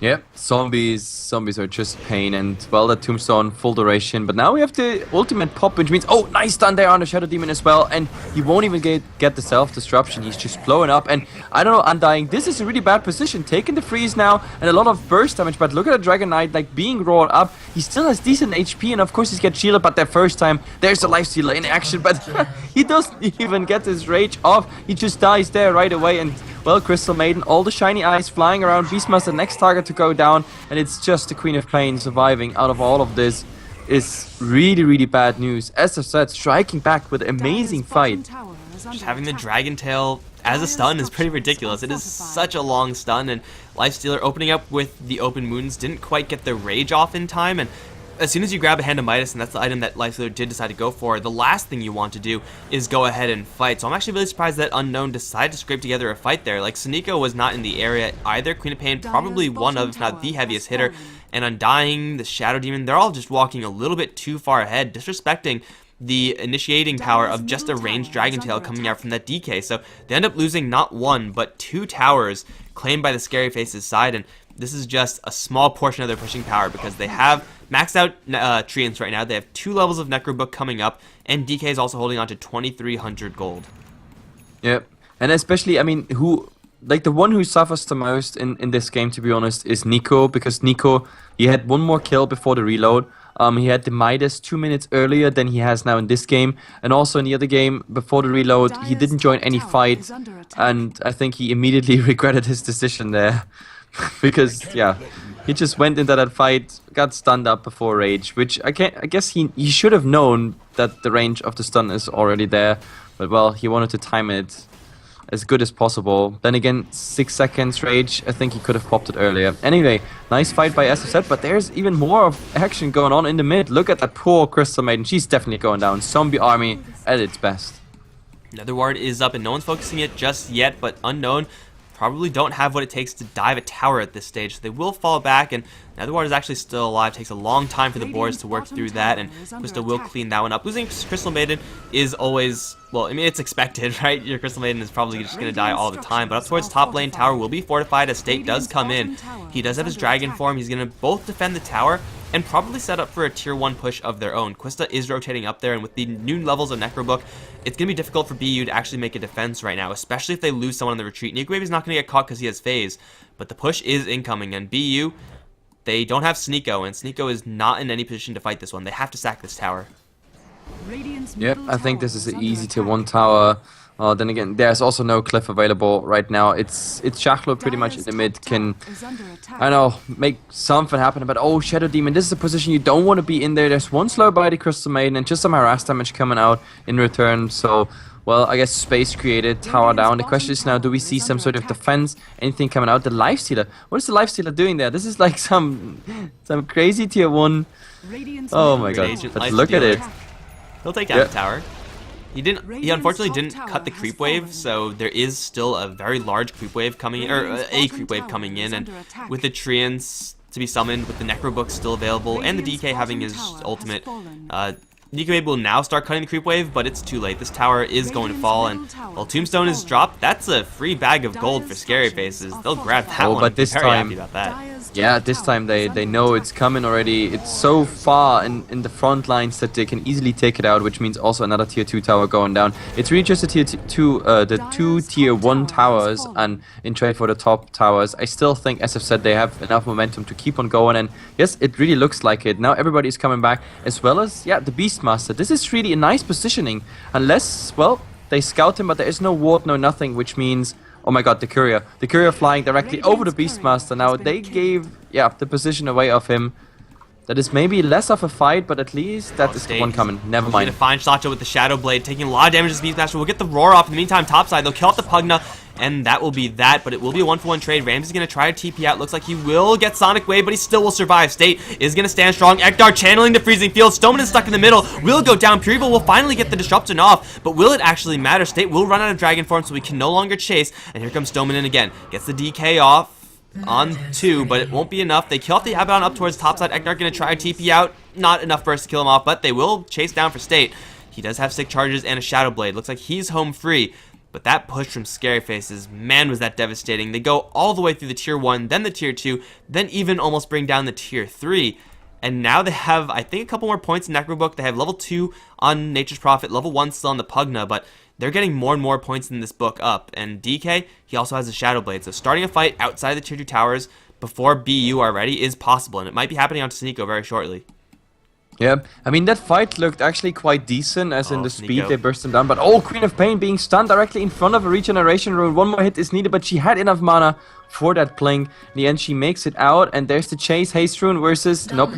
Yep, zombies are just pain, and well, the tombstone full duration. But now we have the ultimate pop, which means, oh, nice stun there on the Shadow Demon as well, and he won't even get the self-disruption. He's just blowing up, and I don't know, Undying, this is a really bad position, taking the freeze now, and a lot of burst damage, but look at the Dragon Knight, like, being roared up. He still has decent HP, and of course he's gets shielded, but that first time, there's the Lifestealer in action, but he doesn't even get his rage off. He just dies there right away, and well, Crystal Maiden, all the shiny eyes flying around, Beastmaster next target to go down, and it's just the Queen of Pain surviving out of all of this. Is really, really bad news. As I said, striking back with an amazing fight. Just having the Dragon Tail as a stun is pretty ridiculous. It is such a long stun, and Lifestealer opening up with the open wounds didn't quite get the rage off in time, and as soon as you grab a Hand of Midas, and that's the item that Lifestealer did decide to go for, the last thing you want to do is go ahead and fight. So I'm actually really surprised that Unknown decided to scrape together a fight there. Like, Siniko was not in the area either. Queen of Pain, probably one of, if not the heaviest hitter. And Undying, the Shadow Demon, they're all just walking a little bit too far ahead, disrespecting the initiating power of just a ranged Dragon Tail coming out from that DK. So they end up losing not one, but 2 towers claimed by the ScaryFaceZ side, and this is just a small portion of their pushing power because they have maxed out Treants right now. They have 2 levels of Necrobook coming up, and DK is also holding on to 2,300 gold. Yep, and especially, I mean, the one who suffers the most in this game, to be honest, is Nico, because Nico, he had one more kill before the reload. He had the Midas 2 minutes earlier than he has now in this game, and also in the other game, before the reload, he didn't join any fight, and I think he immediately regretted his decision there. Because, yeah, he just went into that fight, got stunned up before rage, which I guess he should have known that the range of the stun is already there, but well, he wanted to time it as good as possible. Then again, 6 seconds rage, I think he could have popped it earlier. Anyway, nice fight by SFZ, but there's even more of action going on in the mid. Look at that poor Crystal Maiden, she's definitely going down. Zombie army at its best. Another ward is up, and no one's focusing it just yet, but Unknown probably don't have what it takes to dive a tower at this stage, so they will fall back, and Netherward is actually still alive. It takes a long time for the boards to work through that, and Quista will clean that one up. Losing Crystal Maiden is always, well, I mean, it's expected, right? Your Crystal Maiden is probably just going to die all the time, but up towards top lane, tower will be fortified as State does come in. He does have his dragon form. He's going to both defend the tower and probably set up for a tier 1 push of their own. Quista is rotating up there, and with the new levels of Necrobook, it's going to be difficult for BU to actually make a defense right now, especially if they lose someone in the retreat. Neekwave is not going to get caught because he has phase, but the push is incoming, and BU, they don't have Sneeko, and Sneeko is not in any position to fight this one. They have to sack this tower. Yep, I think this is an easy tier 1 tower. Then again, there's also no cliff available right now. It's Shachlo pretty much in the mid can, I know, make something happen. But oh, Shadow Demon, this is a position you don't want to be in there. There's one slow by the Crystal Maiden and just some harass damage coming out in return. So, well, I guess space created, tower down. The question is now, do we see some sort of defense? Anything coming out? The Lifestealer. What is the Lifestealer doing there? This is like some crazy tier 1. Oh my god, but look at it. He'll take out the tower. He unfortunately didn't cut the creep wave, so there is still a very large creep wave coming in, or a creep wave coming in, and with the Treants to be summoned, with the Necrobook still available, and the DK having his ultimate, DK will now start cutting the creep wave, but it's too late. This tower is going to fall, and while Tombstone is dropped, that's a free bag of gold for ScaryFaceZ. They'll grab that one. But this Very time, happy about that. Yeah, this time they know it's coming already. It's so far in the front lines that they can easily take it out, which means also another tier 2 tower going down. It's really just the two tier 1 towers, and in trade for the top towers. I still think, as I've said, they have enough momentum to keep on going, and yes, it really looks like it. Now everybody is coming back, as well as, yeah, the Beastmaster. This is really a nice positioning, unless, well, they scout him, but there is no ward, no nothing, which means, oh my god, the courier. The courier flying directly over the Beastmaster. Now, they gave, yeah, the position away of him. That is maybe less of a fight, but at least that is State one coming. Never We're mind. gonna find Slacho with the Shadow Blade, taking a lot of damage to Beastmaster. We'll get the Roar off. In the meantime, topside, they'll kill off the Pugna, and that will be that, but it will be a 1-for-1 trade. Ramsey's gonna try to TP out. Looks like he will get Sonic Wave, but he still will survive. State is gonna stand strong. Ekdar channeling the Freezing Field. Stoneman is stuck in the middle. Will go down. Pure Evil will finally get the Disruption off, but will it actually matter? State will run out of Dragon Form, so we can no longer chase, and here comes Stoneman in again. Gets the DK off on 2, but it won't be enough. They kill off the Abaddon up towards topside. Ekdar gonna try to TP out. Not enough burst to kill him off, but they will chase down for State. He does have Sick Charges and a Shadow Blade. Looks like he's home free. But that push from ScaryFaceZ, man, was that devastating. They go all the way through the tier 1, then the tier 2, then even almost bring down the tier 3. And now they have, I think, a couple more points in Necrobook. They have level 2 on Nature's Prophet, level 1 still on the Pugna, but they're getting more and more points in this book up. And DK, he also has a Shadow Blade. So starting a fight outside the tier 2 towers before BU are ready is possible, and it might be happening on Sneeko very shortly. Yeah, I mean, that fight looked actually quite decent, as in the speed Sneeko. they burst him down. But Queen of Pain being stunned directly in front of a regeneration rune. One more hit is needed, but she had enough mana for that Blink. In the end, she makes it out, and there's the chase. Haste rune versus... Nope,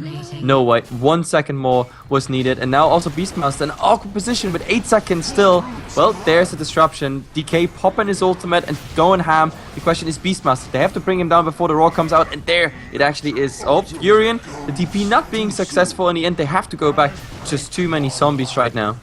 no way. 1 second more was needed, and now also Beastmaster in awkward position with 8 seconds still. Well, there's the disruption. DK popping his ultimate and going ham. The question is Beastmaster. They have to bring him down before the roar comes out, and there it actually is. Oh, Furion, the TP not being successful in the end. They have to go back. Just too many zombies right now.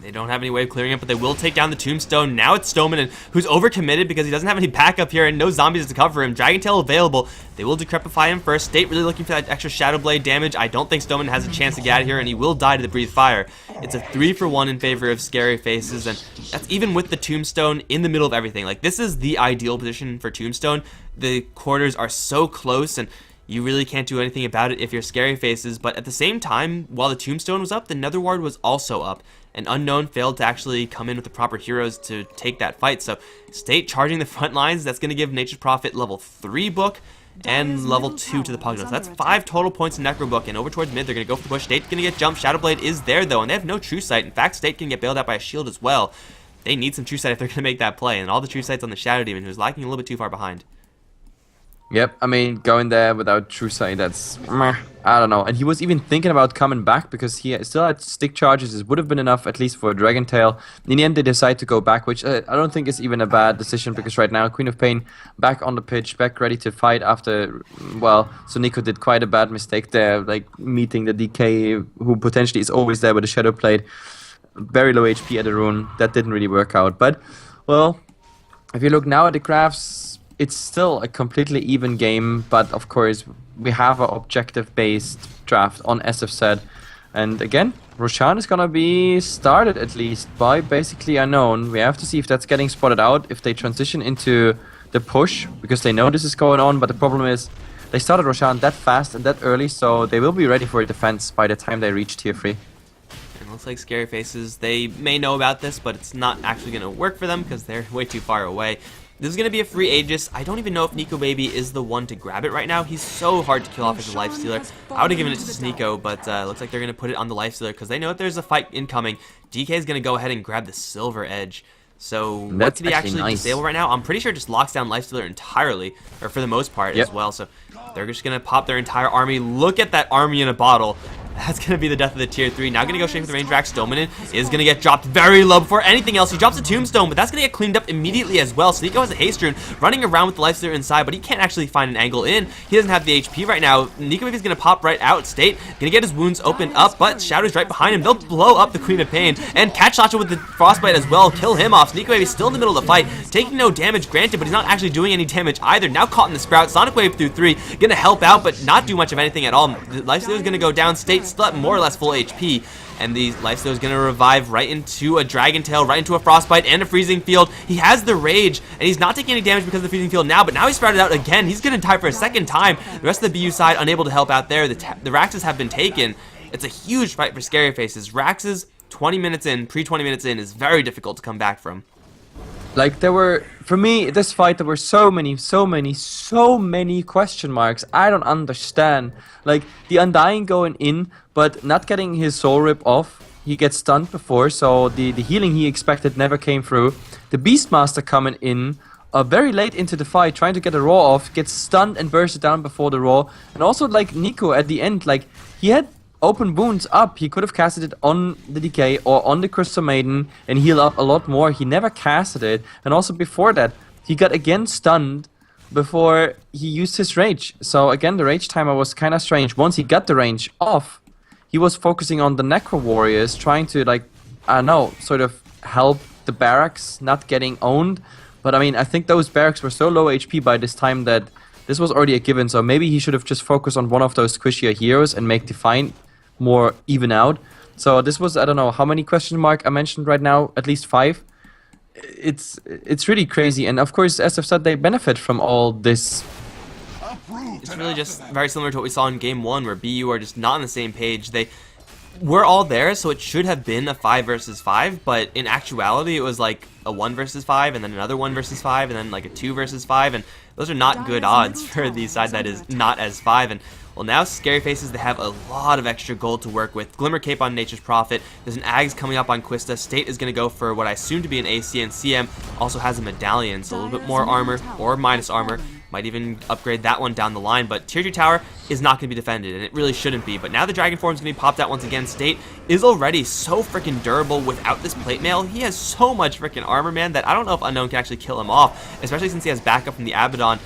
They don't have any way of clearing it, but they will take down the Tombstone. Now it's Stoneman, who's overcommitted because he doesn't have any backup here and no zombies to cover him. Dragon Tail available. They will decrepify him first. State really looking for that extra Shadow Blade damage. I don't think Stoneman has a chance to get out of here, and he will die to the Breathe Fire. It's a 3-for-1 in favor of ScaryFaceZ, and that's even with the Tombstone in the middle of everything. Like, this is the ideal position for Tombstone. The quarters are so close, and you really can't do anything about it if you're ScaryFaceZ, but at the same time, while the Tombstone was up, the Nether Ward was also up. And Unknown failed to actually come in with the proper heroes to take that fight, so State charging the front lines. That's going to give Nature's Prophet level 3 book and level 2 to the Pugna. So that's 5 total points in Necro book, and over towards mid, they're going to go for the push. State's going to get jumped. Shadow Blade is there, though, and they have no True Sight. In fact, State can get bailed out by a shield as well. They need some True Sight if they're going to make that play, and all the True Sight's on the Shadow Demon, who's lagging a little bit too far behind. Yep, I mean, going there without True Sight, that's... I don't know. And he was even thinking about coming back because he still had stick charges. It would have been enough, at least for a Dragon Tail. In the end, they decide to go back, which I don't think is even a bad decision because right now, Queen of Pain back on the pitch, back ready to fight after... Well, Sonico did quite a bad mistake there, like meeting the DK, who potentially is always there with a Shadow Blade. Very low HP at the rune. That didn't really work out. But, well, if you look now at the graphs, it's still a completely even game, but of course we have an objective-based draft on SFZ. And again, Roshan is gonna be started at least by basically Unknown. We have to see if that's getting spotted out, if they transition into the push, because they know this is going on, but the problem is they started Roshan that fast and that early, so they will be ready for a defense by the time they reach tier 3. And looks like ScaryFaceZ, they may know about this, but it's not actually going to work for them because they're way too far away. This is going to be a free Aegis. I don't even know if Nico Baby is the one to grab it right now. He's so hard to kill off as a Lifestealer. I would have given it to Sneeko, but looks like they're going to put it on the Lifestealer because they know that there's a fight incoming. DK is going to go ahead and grab the Silver Edge. So what did he actually disable right now? I'm pretty sure it just locks down Lifestealer entirely, or for the most part as well. So they're just going to pop their entire army. Look at that army in a bottle. That's going to be the death of the tier 3. Now going to go straight for the range rack. Stoneman is going to get dropped very low before anything else. He drops a Tombstone, but that's going to get cleaned up immediately as well. Sneeko has a Haste Rune running around with the Lifestealer inside, but he can't actually find an angle in. He doesn't have the HP right now. Nico Baby's going to pop right out. State going to get his wounds opened up, but Shadow's right behind him. They'll blow up the Queen of Pain and catch Sasha with the Frostbite as well. Kill him off. Sneeko Baby's still in the middle of the fight, taking no damage, granted, but he's not actually doing any damage either. Now caught in the Sprout. Sonic Wave through 3. Going to help out, but not do much of anything at all. The Lifestealer's going to go down. State still at more or less full HP, and the Lifestealer is going to revive right into a Dragon Tail, right into a Frostbite and a Freezing Field. He has the Rage, and he's not taking any damage because of the Freezing Field now, but now he's sprouted out again. He's going to die for a second time. The rest of the BU side unable to help out there. The Raxes have been taken. It's a huge fight for ScaryFaceZ. Raxes, 20 minutes in, pre-20 minutes in, is very difficult to come back from. Like, there were, for me, this fight, there were so many question marks. I don't understand. Like, the Undying going in, but not getting his Soul Rip off. He gets stunned before, so the healing he expected never came through. The Beastmaster coming in, very late into the fight, trying to get a Raw off, gets stunned and bursted down before the Raw. And also, like, Nico at the end, like, he had open wounds up. He could have casted it on the DK or on the Crystal Maiden and heal up a lot more. He never casted it. And also before that, he got again stunned before he used his rage. So again, the rage timer was kind of strange. Once he got the range off, he was focusing on the Necro Warriors, trying to, like, I don't know, sort of help the barracks not getting owned. But I mean, I think those barracks were so low HP by this time that this was already a given. So maybe he should have just focused on one of those squishier heroes and make the fight more even out. So this was, I don't know how many question mark I mentioned right now, at least 5. It's really crazy, and of course, as I've said, they benefit from all this. It's really just very similar to what we saw in Game 1, where BU are just not on the same page. They were all there, so it should have been a 5 versus 5, but in actuality, it was like a 1 versus 5, and then another 1 versus 5, and then like a 2 versus 5, and those are not good odds for the side that is not as 5. And well, now ScaryFaceZ, they have a lot of extra gold to work with. Glimmer Cape on Nature's Prophet. There's an Ags coming up on Quista. State is going to go for what I assume to be an AC, and CM also has a medallion, so a little bit more armor or minus armor. Might even upgrade that one down the line, but Tier 2 Tower is not going to be defended, and it really shouldn't be. But now the Dragon Form is going to be popped out once again. State is already so freaking durable without this plate mail. He has so much freaking armor, man, that I don't know if Unknown can actually kill him off, especially since he has backup from the Abaddon.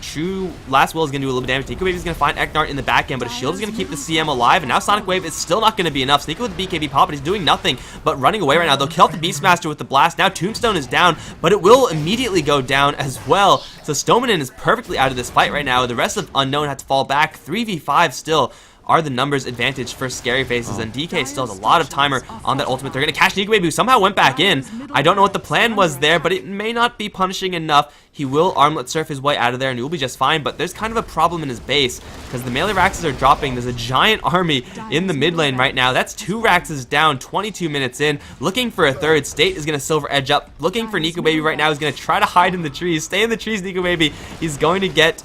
True Last Will is going to do a little bit of damage. Nico Baby is going to find Eknart in the back end, but a shield is going to keep the CM alive, and now Sonic Wave is still not going to be enough. Sneaky with the BKB pop, but he's doing nothing but running away right now. They'll kill off the Beastmaster with the blast. Now Tombstone is down, but it will immediately go down as well. So Stoneman is perfectly out of this fight right now. The rest of Unknown had to fall back. 3v5 still are the numbers advantage for ScaryFaceZ, and DK still has a lot of timer on that ultimate. They're going to catch Nico Baby, who somehow went back in. I don't know what the plan was there, but it may not be punishing enough. He will armlet surf his way out of there, and he will be just fine, but there's kind of a problem in his base, because the melee Raxes are dropping. There's a giant army in the mid lane right now. That's 2 Raxes down, 22 minutes in, looking for a third. State is going to silver edge up, looking for Nico Baby right now. He's going to try to hide in the trees. Stay in the trees, Nico Baby. He's going to get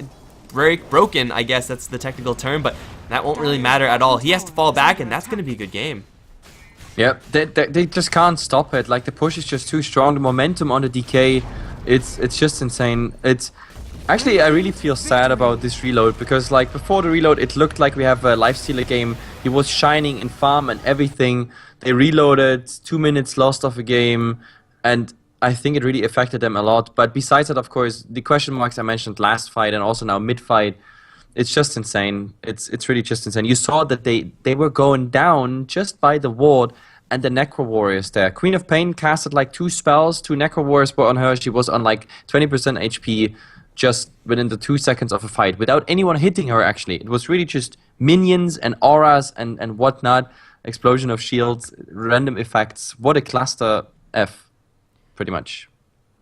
broken, I guess that's the technical term, but that won't really matter at all. He has to fall back, and that's going to be a good game. Yep, they just can't stop it. Like, the push is just too strong. The momentum on the DK, it's just insane. It's actually, I really feel sad about this reload, because like before the reload, it looked like we have a Lifestealer game. He was shining in farm and everything. They reloaded, 2 minutes lost of a game, and I think it really affected them a lot. But besides that, of course, the question marks I mentioned last fight and also now mid-fight, it's just insane. It's really just insane. You saw that they were going down just by the ward and the Necro Warriors there. Queen of Pain casted like 2 spells, 2 Necro Warriors were on her. She was on like 20% HP just within the 2 seconds of a fight without anyone hitting her, actually. It was really just minions and auras and whatnot. Explosion of shields, random effects. What a cluster F, pretty much.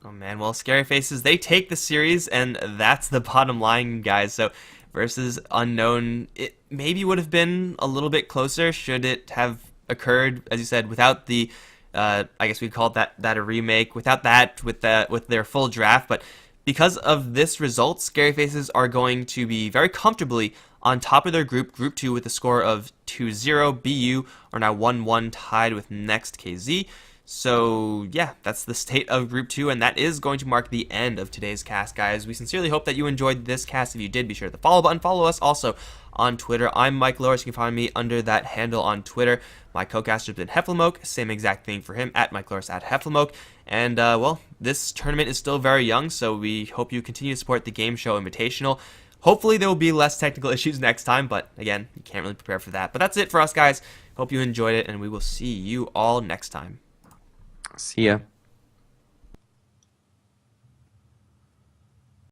Oh man, well, ScaryFaceZ, they take the series, and that's the bottom line, guys. So versus Unknown, it maybe would have been a little bit closer should it have occurred, as you said, without the I guess we'd call that a remake, without that, with their full draft. But because of this result, ScaryFaceZ are going to be very comfortably on top of their group 2, with a score of 2-0. BU are now 1-1, tied with Next KZ. So yeah, that's the state of Group 2, and that is going to mark the end of today's cast, guys. We sincerely hope that you enjoyed this cast. If you did, be sure to follow button. Follow us also on Twitter. I'm Mikelorus. You can find me under that handle on Twitter. My co-caster has been Heflamoke. Same exact thing for him, at Mikelorus, at Heflamoke. And well, this tournament is still very young, so we hope you continue to support the GameShow Invitational. Hopefully there will be less technical issues next time, but again, you can't really prepare for that. But that's it for us, guys. Hope you enjoyed it, and we will see you all next time. See ya.